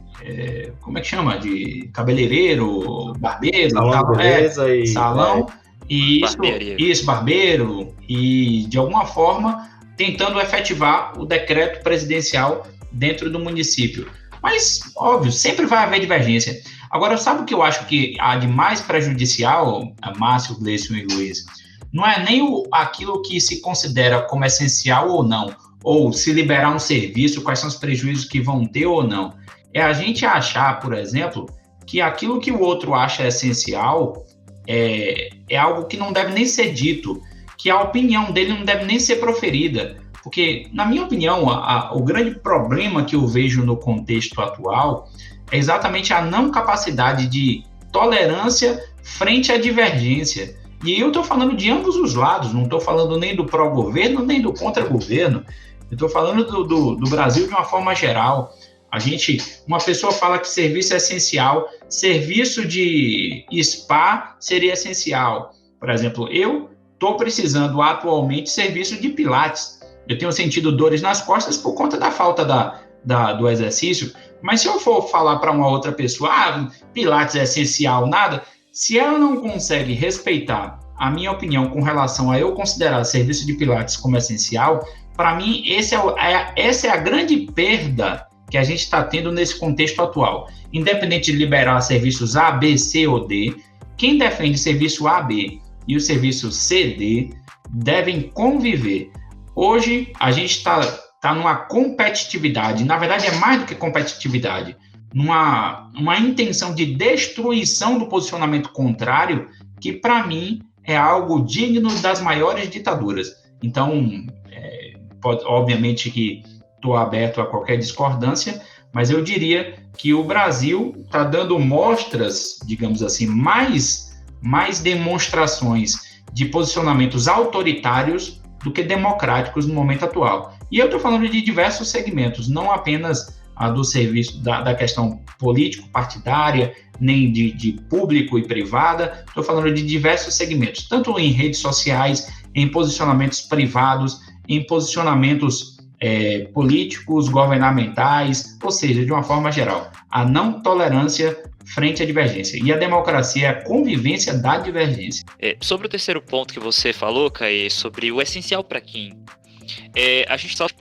como é que chama? De cabeleireiro, barbeiro, Salão de beleza e... salão, e Barbearia. isso, barbeiro, e de alguma forma tentando efetivar o decreto presidencial dentro do município. Mas, óbvio, sempre vai haver divergência. Agora, sabe o que eu acho que há de mais prejudicial, Márcio, Gleison e Luiz? Não é nem aquilo que se considera como essencial ou não, ou se liberar um serviço, quais são os prejuízos que vão ter ou não. É a gente achar, por exemplo, que aquilo que o outro acha essencial é algo que não deve nem ser dito, que a opinião dele não deve nem ser proferida. Porque, na minha opinião, o grande problema que eu vejo no contexto atual é exatamente a não capacidade de tolerância frente à divergência. E eu estou falando de ambos os lados, não estou falando nem do pró-governo, nem do contra-governo. Eu estou falando do Brasil de uma forma geral. Uma pessoa fala que serviço é essencial, serviço de spa seria essencial. Por exemplo, eu estou precisando atualmente de serviço de pilates. Eu tenho sentido dores nas costas por conta da falta do exercício, mas se eu for falar para uma outra pessoa, pilates é essencial, nada, se ela não consegue respeitar a minha opinião com relação a eu considerar serviço de pilates como essencial, para mim, essa é a grande perda que a gente está tendo nesse contexto atual. Independente de liberar serviços A, B, C ou D, quem defende serviço A, B e o serviço C, D devem conviver. Hoje, a gente está numa competitividade, na verdade é mais do que competitividade, numa intenção de destruição do posicionamento contrário, que para mim é algo digno das maiores ditaduras. Então, obviamente que estou aberto a qualquer discordância, mas eu diria que o Brasil está dando mostras, digamos assim, mais demonstrações de posicionamentos autoritários do que democráticos no momento atual. E eu estou falando de diversos segmentos, não apenas do serviço, da questão político-partidária, nem de público e privada, estou falando de diversos segmentos, tanto em redes sociais, em posicionamentos privados, em posicionamentos políticos, governamentais, ou seja, de uma forma geral, a não tolerância frente à divergência. E a democracia é a convivência da divergência. Sobre o terceiro ponto que você falou, Caê, sobre o essencial para quem? A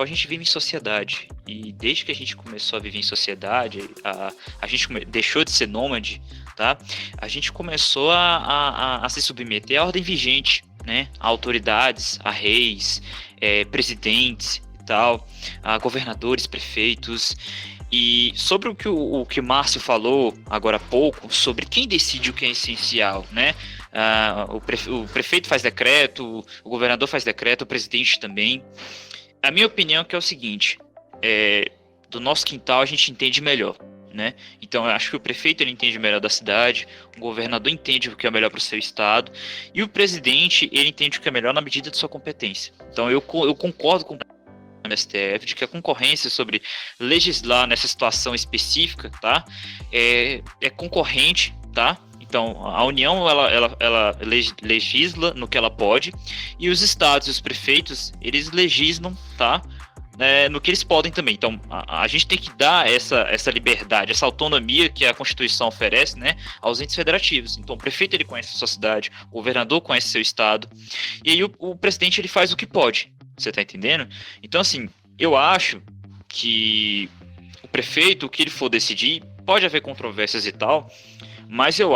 gente vive em sociedade, e desde que a gente começou a viver em sociedade, a gente deixou de ser nômade, tá? A gente começou a se submeter à ordem vigente, né? A autoridades, a reis, presidentes e tal, a governadores, prefeitos. E sobre o que o Márcio falou agora há pouco, sobre quem decide o que é essencial, né? O prefeito faz decreto, o governador faz decreto, o presidente também. A minha opinião é que é o seguinte, do nosso quintal a gente entende melhor, né? Então eu acho que o prefeito ele entende melhor da cidade, o governador entende o que é melhor para o seu estado, e o presidente ele entende o que é melhor na medida de sua competência. Então eu concordo com o STF de que a concorrência sobre legislar nessa situação específica, tá? É concorrente, tá? Então, a União, ela legisla no que ela pode, e os estados e os prefeitos, eles legislam, tá? No que eles podem também. Então, a gente tem que dar essa liberdade, essa autonomia que a Constituição oferece, né, aos entes federativos. Então, o prefeito, ele conhece a sua cidade, o governador conhece seu estado, e aí o presidente, ele faz o que pode. Você tá entendendo? Então, assim, eu acho que o prefeito, o que ele for decidir, pode haver controvérsias e tal, mas eu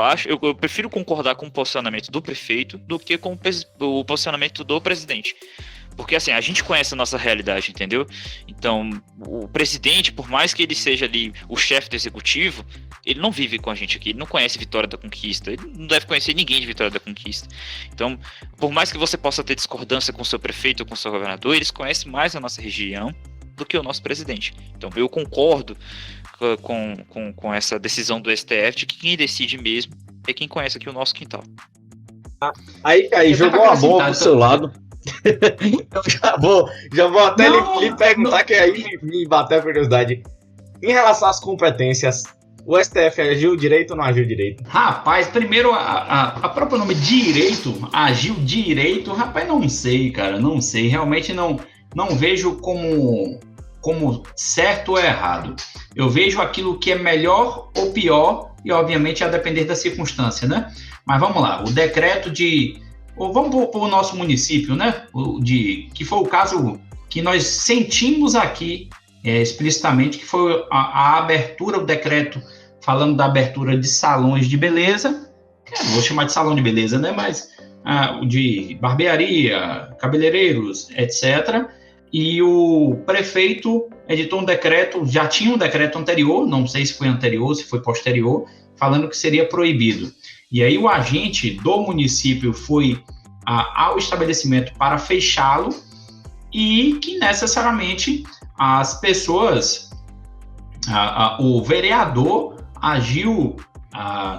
prefiro concordar com o posicionamento do prefeito do que com o posicionamento do presidente. Porque, assim, a gente conhece a nossa realidade, entendeu? Então, o presidente, por mais que ele seja ali o chefe do executivo, ele não vive com a gente aqui, ele não conhece Vitória da Conquista, ele não deve conhecer ninguém de Vitória da Conquista. Então, por mais que você possa ter discordância com o seu prefeito ou com o seu governador, eles conhecem mais a nossa região do que o nosso presidente. Então, eu concordo com essa decisão do STF de que quem decide mesmo é quem conhece aqui o nosso quintal. Aí jogou a bomba pro seu lado. Eu já vou até lhe perguntar, que aí me bateu a curiosidade. Em relação às competências, O STF agiu direito ou não agiu direito? Rapaz, primeiro, a próprio nome direito, agiu direito, rapaz, não sei, cara, não sei, realmente não vejo como certo ou errado. Eu vejo aquilo que é melhor ou pior, e obviamente a depender da circunstância, né? Mas vamos lá, o decreto vamos para o nosso município, né? Que foi o caso que nós sentimos aqui explicitamente, que foi a abertura, o decreto falando da abertura de salões de beleza, vou chamar de salão de beleza, né? Mas de barbearia, cabeleireiros, etc. E o prefeito editou um decreto, já tinha um decreto anterior, não sei se foi anterior, se foi posterior, falando que seria proibido. E aí o agente do município foi ao estabelecimento para fechá-lo e que necessariamente as pessoas, o vereador agiu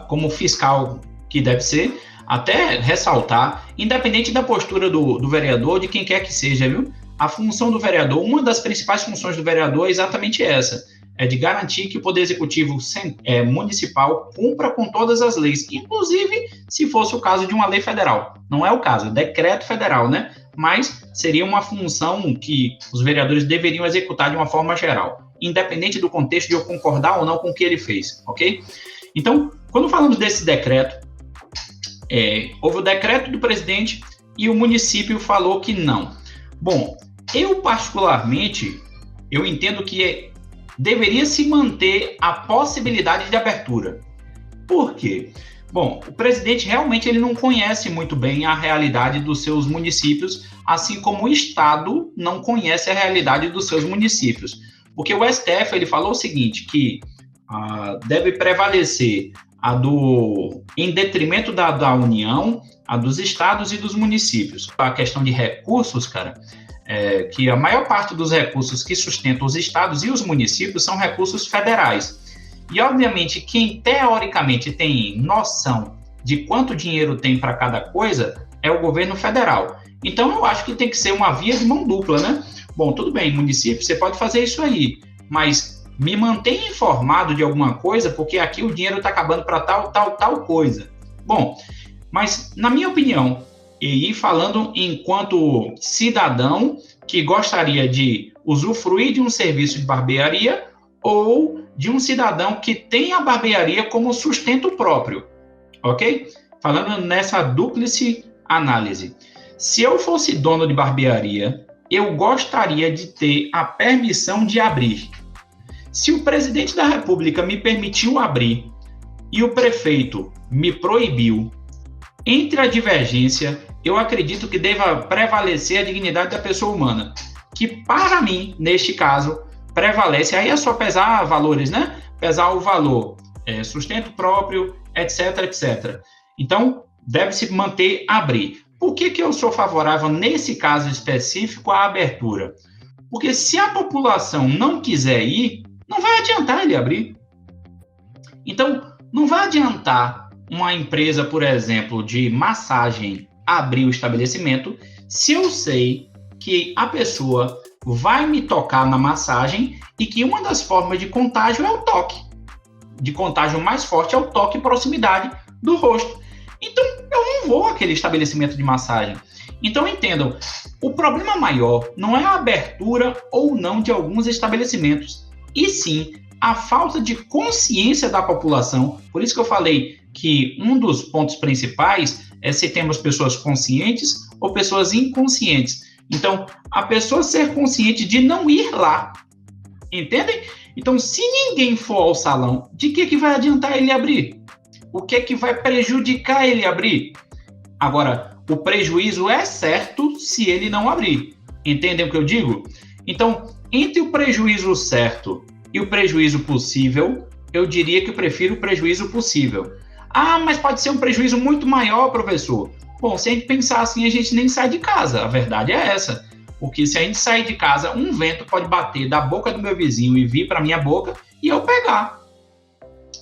como fiscal que deve ser, até ressaltar, independente da postura do vereador, de quem quer que seja, viu? A função do vereador, uma das principais funções do vereador é exatamente essa, é de garantir que o Poder Executivo municipal cumpra com todas as leis, inclusive se fosse o caso de uma lei federal. Não é o caso, é decreto federal, né? Mas seria uma função que os vereadores deveriam executar de uma forma geral, independente do contexto de eu concordar ou não com o que ele fez, ok? Então, quando falamos desse decreto, houve o decreto do presidente e o município falou que não. Bom, eu particularmente, eu entendo que deveria se manter a possibilidade de abertura. Por quê? Bom, o presidente realmente ele não conhece muito bem a realidade dos seus municípios, assim como o Estado não conhece a realidade dos seus municípios. Porque o STF ele falou o seguinte, que deve prevalecer em detrimento da União, a dos estados e dos municípios. A questão de recursos, cara, que a maior parte dos recursos que sustentam os estados e os municípios são recursos federais. E, obviamente, quem teoricamente tem noção de quanto dinheiro tem para cada coisa é o governo federal. Então, eu acho que tem que ser uma via de mão dupla, né? Bom, tudo bem, município, você pode fazer isso aí, mas me mantenha informado de alguma coisa, porque aqui o dinheiro está acabando para tal coisa. Bom, mas, na minha opinião, e falando enquanto cidadão que gostaria de usufruir de um serviço de barbearia ou de um cidadão que tem a barbearia como sustento próprio, ok? Falando nessa dúplice análise. Se eu fosse dono de barbearia, eu gostaria de ter a permissão de abrir. Se o presidente da República me permitiu abrir e o prefeito me proibiu, entre a divergência, eu acredito que deva prevalecer a dignidade da pessoa humana, que para mim, neste caso, prevalece. Aí é só pesar valores, né? Pesar o valor, sustento próprio, etc, etc. Então, deve-se manter abrir. Por que eu sou favorável, nesse caso específico, à abertura? Porque se a população não quiser ir, não vai adiantar ele abrir. Então, não vai adiantar uma empresa, por exemplo, de massagem abrir o estabelecimento, se eu sei que a pessoa vai me tocar na massagem e que uma das formas de contágio é o toque. De contágio mais forte é o toque e proximidade do rosto. Então, eu não vou àquele estabelecimento de massagem. Então, entendam, o problema maior não é a abertura ou não de alguns estabelecimentos, e sim a falta de consciência da população. Por isso que eu falei que um dos pontos principais é se temos pessoas conscientes ou pessoas inconscientes. Então, a pessoa ser consciente de não ir lá, entendem? Então, se ninguém for ao salão, de que vai adiantar ele abrir? O que vai prejudicar ele abrir? Agora, o prejuízo é certo se ele não abrir. Entendem o que eu digo? Então, entre o prejuízo certo e o prejuízo possível, eu diria que eu prefiro o prejuízo possível. Ah, mas pode ser um prejuízo muito maior, professor. Bom, se a gente pensar assim, a gente nem sai de casa. A verdade é essa. Porque se a gente sair de casa, um vento pode bater da boca do meu vizinho e vir para minha boca e eu pegar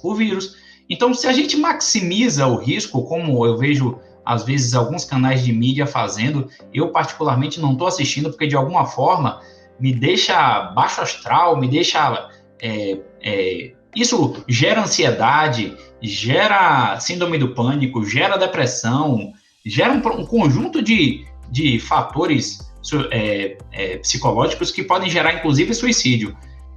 o vírus. Então, se a gente maximiza o risco, como eu vejo, às vezes, alguns canais de mídia fazendo, eu particularmente não estou assistindo, porque de alguma forma me deixa baixo astral, me deixa Isso gera ansiedade, gera síndrome do pânico, gera depressão, gera um conjunto de fatores psicológicos que podem gerar, inclusive, suicídio.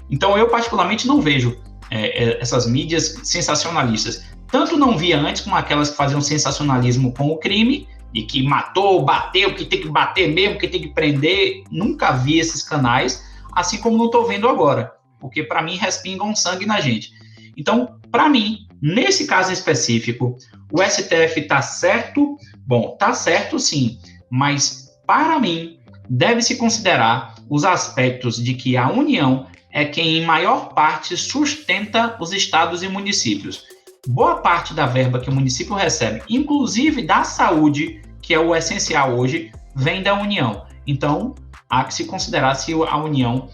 Então, eu particularmente não vejo essas mídias sensacionalistas. Tanto não via antes como aquelas que faziam sensacionalismo com o crime, e que matou, bateu, que tem que bater mesmo, que tem que prender. Nunca vi esses canais, assim como não estou vendo agora, porque para mim respingam sangue na gente. Então, para mim, nesse caso específico, o STF está certo? Bom, está certo sim, mas para mim, deve-se considerar os aspectos de que a União é quem, em maior parte, sustenta os estados e municípios. Boa parte da verba que o município recebe, inclusive da saúde, que é o essencial hoje, vem da União. Então, há que se considerar se a União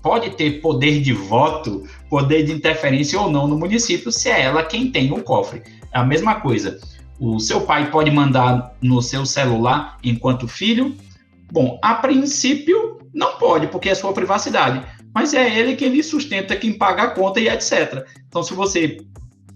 pode ter poder de voto, poder de interferência ou não no município, se é ela quem tem o cofre. É a mesma coisa. O seu pai pode mandar no seu celular enquanto filho? Bom, a princípio, não pode, porque é sua privacidade. Mas é ele quem lhe sustenta, quem paga a conta e etc. Então, se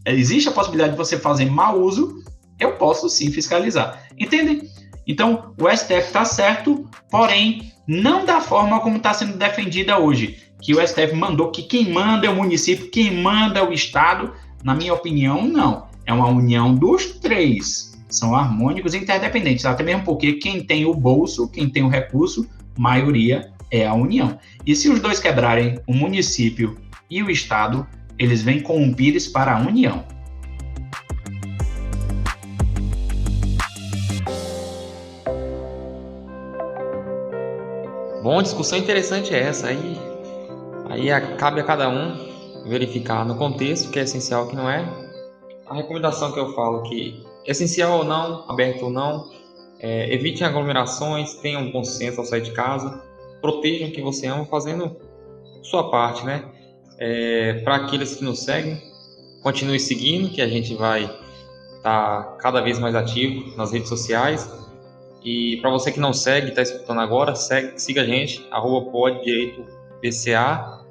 existe a possibilidade de você fazer mau uso, eu posso sim fiscalizar. Entendem? Então, o STF está certo, porém, não da forma como está sendo defendida hoje, que o STF mandou que quem manda é o município, quem manda é o Estado. Na minha opinião, não. É uma união dos três. São harmônicos e interdependentes, até mesmo porque quem tem o bolso, quem tem o recurso, maioria é a União. E se os dois quebrarem, o município e o Estado, eles vêm com um pires para a União. Bom, discussão interessante é essa. Aí cabe a cada um verificar no contexto o que é essencial e o que não é. A recomendação que eu falo que essencial ou não, aberto ou não, evitem aglomerações, tenham bom senso ao sair de casa, protejam o que você ama fazendo sua parte, né? Para aqueles que nos seguem, continue seguindo, que a gente vai estar cada vez mais ativo nas redes sociais. E para você que não segue, está escutando agora, siga a gente, @poddireitobca.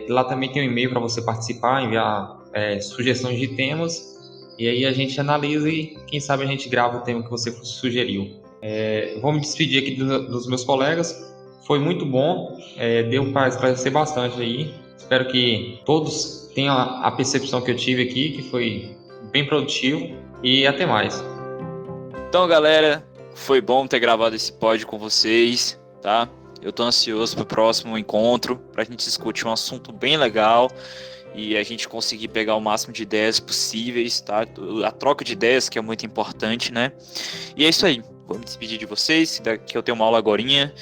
Lá também tem um e-mail para você participar, enviar sugestões de temas, e aí a gente analisa e quem sabe a gente grava o tema que você sugeriu. Vou me despedir aqui dos meus colegas, foi muito bom, deu para esclarecer bastante aí. Espero que todos tenham a percepção que eu tive aqui, que foi bem produtivo, e até mais. Então, galera, foi bom ter gravado esse pod com vocês, tá? Eu tô ansioso pro próximo encontro, pra gente discutir um assunto bem legal e a gente conseguir pegar o máximo de ideias possíveis, tá? A troca de ideias que é muito importante, né? E é isso aí. Vou me despedir de vocês, daqui eu tenho uma aula agorinha.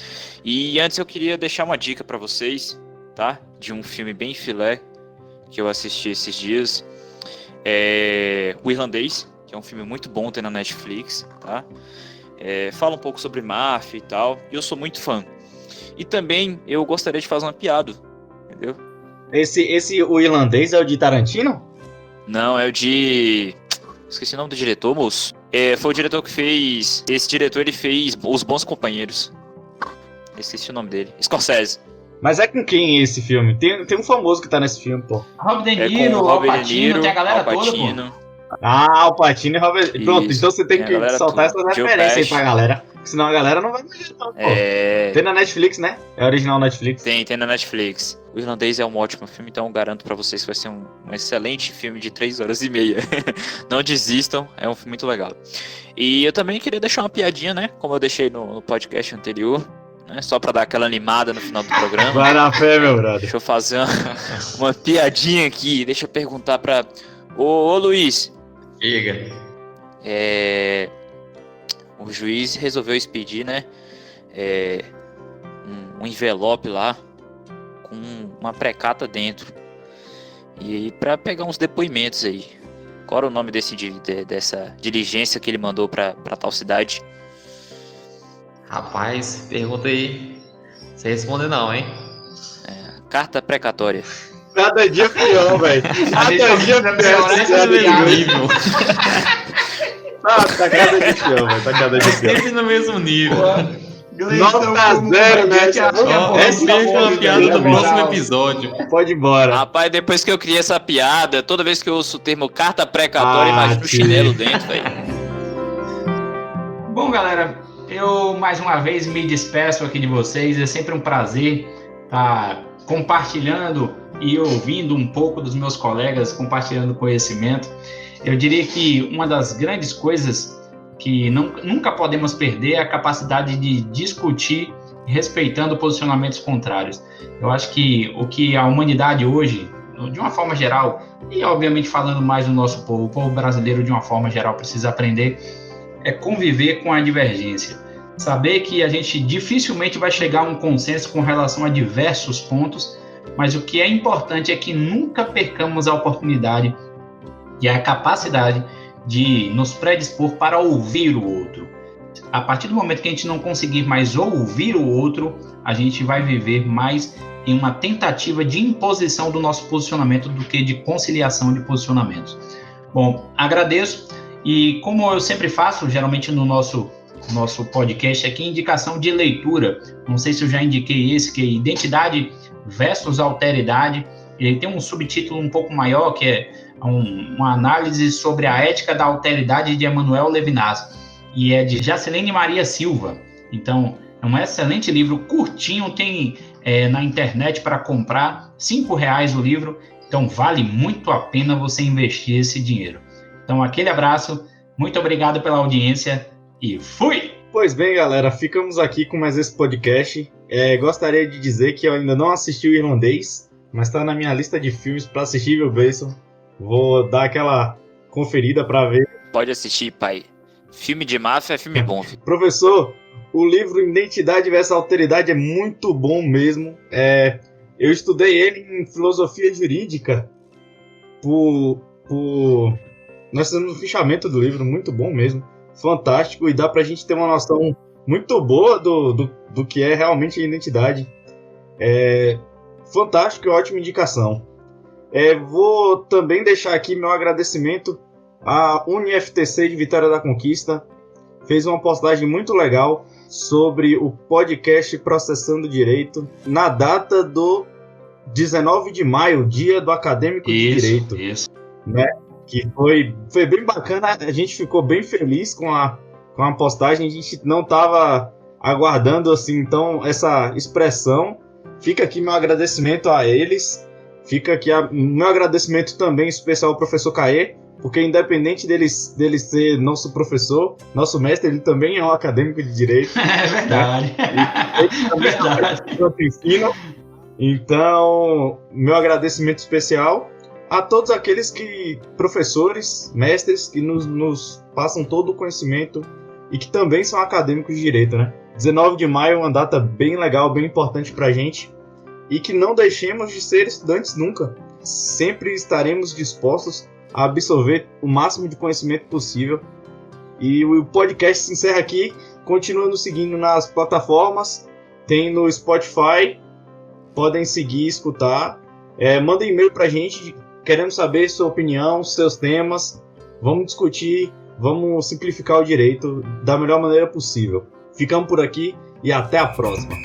E antes eu queria deixar uma dica pra vocês, tá? De um filme bem filé que eu assisti esses dias. O Irlandês, que é um filme muito bom, tem na Netflix, tá? Fala um pouco sobre máfia e tal, e eu sou muito fã. E também eu gostaria de fazer uma piada, entendeu? O Irlandês é o de Tarantino? Não, é o de... Esqueci o nome do diretor, moço. Foi o diretor que fez... Esse diretor, ele fez Os Bons Companheiros. Esqueci o nome dele. Scorsese. Mas é com quem esse filme? Tem um famoso que tá nesse filme, pô. Rob De Niro, Al Pacino, tem a galera toda, pô. Al Pacino e Robert... Pronto, então você tem que soltar essas referências aí pra galera. Senão a galera não vai ver, não, pô. Tem na Netflix, né? É original Netflix. Tem na Netflix. O Irlandês é um ótimo filme, então eu garanto pra vocês que vai ser um excelente filme de 3 horas e meia. Não desistam, é um filme muito legal. E eu também queria deixar uma piadinha, né? Como eu deixei no podcast anterior, né? Só pra dar aquela animada no final do programa. Vai na fé, meu brother. Deixa eu fazer uma piadinha aqui. Deixa eu perguntar pra... Ô Luiz. Diga. O juiz resolveu expedir, né? Um envelope lá com uma precata dentro. E aí, pra pegar uns depoimentos aí. Qual era o nome dessa diligência que ele mandou pra tal cidade? Rapaz, pergunta aí. Sem responder não, hein? Carta precatória. Cada dia pior, velho. Cada dia nível. Tá cada dia pior, velho. Tá cada dia pior. Sempre no mesmo nível. Nota 0, né? Essa é uma piada do próximo episódio. Pode ir embora. Rapaz, depois que eu criei essa piada, toda vez que eu ouço o termo carta precatória, imagina o sim. chinelo dentro, velho. Bom, galera, eu mais uma vez me despeço aqui de vocês. É sempre um prazer estar compartilhando e ouvindo um pouco dos meus colegas, compartilhando conhecimento. Eu diria que uma das grandes coisas que nunca podemos perder é a capacidade de discutir respeitando posicionamentos contrários. Eu acho que o que a humanidade hoje, de uma forma geral, e obviamente falando mais do nosso povo, o povo brasileiro de uma forma geral precisa aprender, é conviver com a divergência. Saber que a gente dificilmente vai chegar a um consenso com relação a diversos pontos, mas o que é importante é que nunca percamos a oportunidade e a capacidade de nos predispor para ouvir o outro. A partir do momento que a gente não conseguir mais ouvir o outro, a gente vai viver mais em uma tentativa de imposição do nosso posicionamento do que de conciliação de posicionamentos. Bom, agradeço e como eu sempre faço, geralmente no nosso podcast aqui, indicação de leitura. Não sei se eu já indiquei esse, que é Identidade versus Alteridade. Ele tem um subtítulo um pouco maior, que é uma análise sobre a ética da alteridade de Emmanuel Levinas, e é de Jacilene Maria Silva. Então, é um excelente livro, curtinho, tem na internet para comprar, R$5 o livro, então vale muito a pena você investir esse dinheiro. Então, aquele abraço, muito obrigado pela audiência e fui! Pois bem, galera, ficamos aqui com mais esse podcast. Gostaria de dizer que eu ainda não assisti o Irlandês, mas está na minha lista de filmes para assistir, meu beijo. Vou dar aquela conferida para ver. Pode assistir, pai. Filme de máfia é filme bom, filho. Professor, o livro Identidade versus Alteridade é muito bom mesmo. Eu estudei ele em filosofia jurídica. Nós temos um fichamento do livro, muito bom mesmo. Fantástico, e dá pra gente ter uma noção muito boa do que é realmente a identidade. Fantástico e ótima indicação. Vou também deixar aqui meu agradecimento à UniFTC de Vitória da Conquista. Fez uma postagem muito legal sobre o podcast Processando Direito, na data do 19 de maio, dia do Acadêmico de Direito. Isso. Né? Que foi bem bacana, a gente ficou bem feliz com a postagem, a gente não estava aguardando assim, então, essa expressão. Fica aqui meu agradecimento a eles. Fica aqui o meu agradecimento também especial ao professor Caê, porque independente dele ser nosso professor, nosso mestre, ele também é um acadêmico de direito. É verdade. Né? Ele também é um ensino. Então, meu agradecimento especial a todos aqueles professores, mestres, que nos passam todo o conhecimento e que também são acadêmicos de direito, né? 19 de maio é uma data bem legal, bem importante pra gente. E que não deixemos de ser estudantes nunca. Sempre estaremos dispostos a absorver o máximo de conhecimento possível. E o podcast se encerra aqui. Continua nos seguindo nas plataformas. Tem no Spotify. Podem seguir, escutar. Mandem e-mail pra gente. Queremos saber sua opinião, seus temas. Vamos discutir. Vamos simplificar o direito da melhor maneira possível. Ficamos por aqui e até a próxima.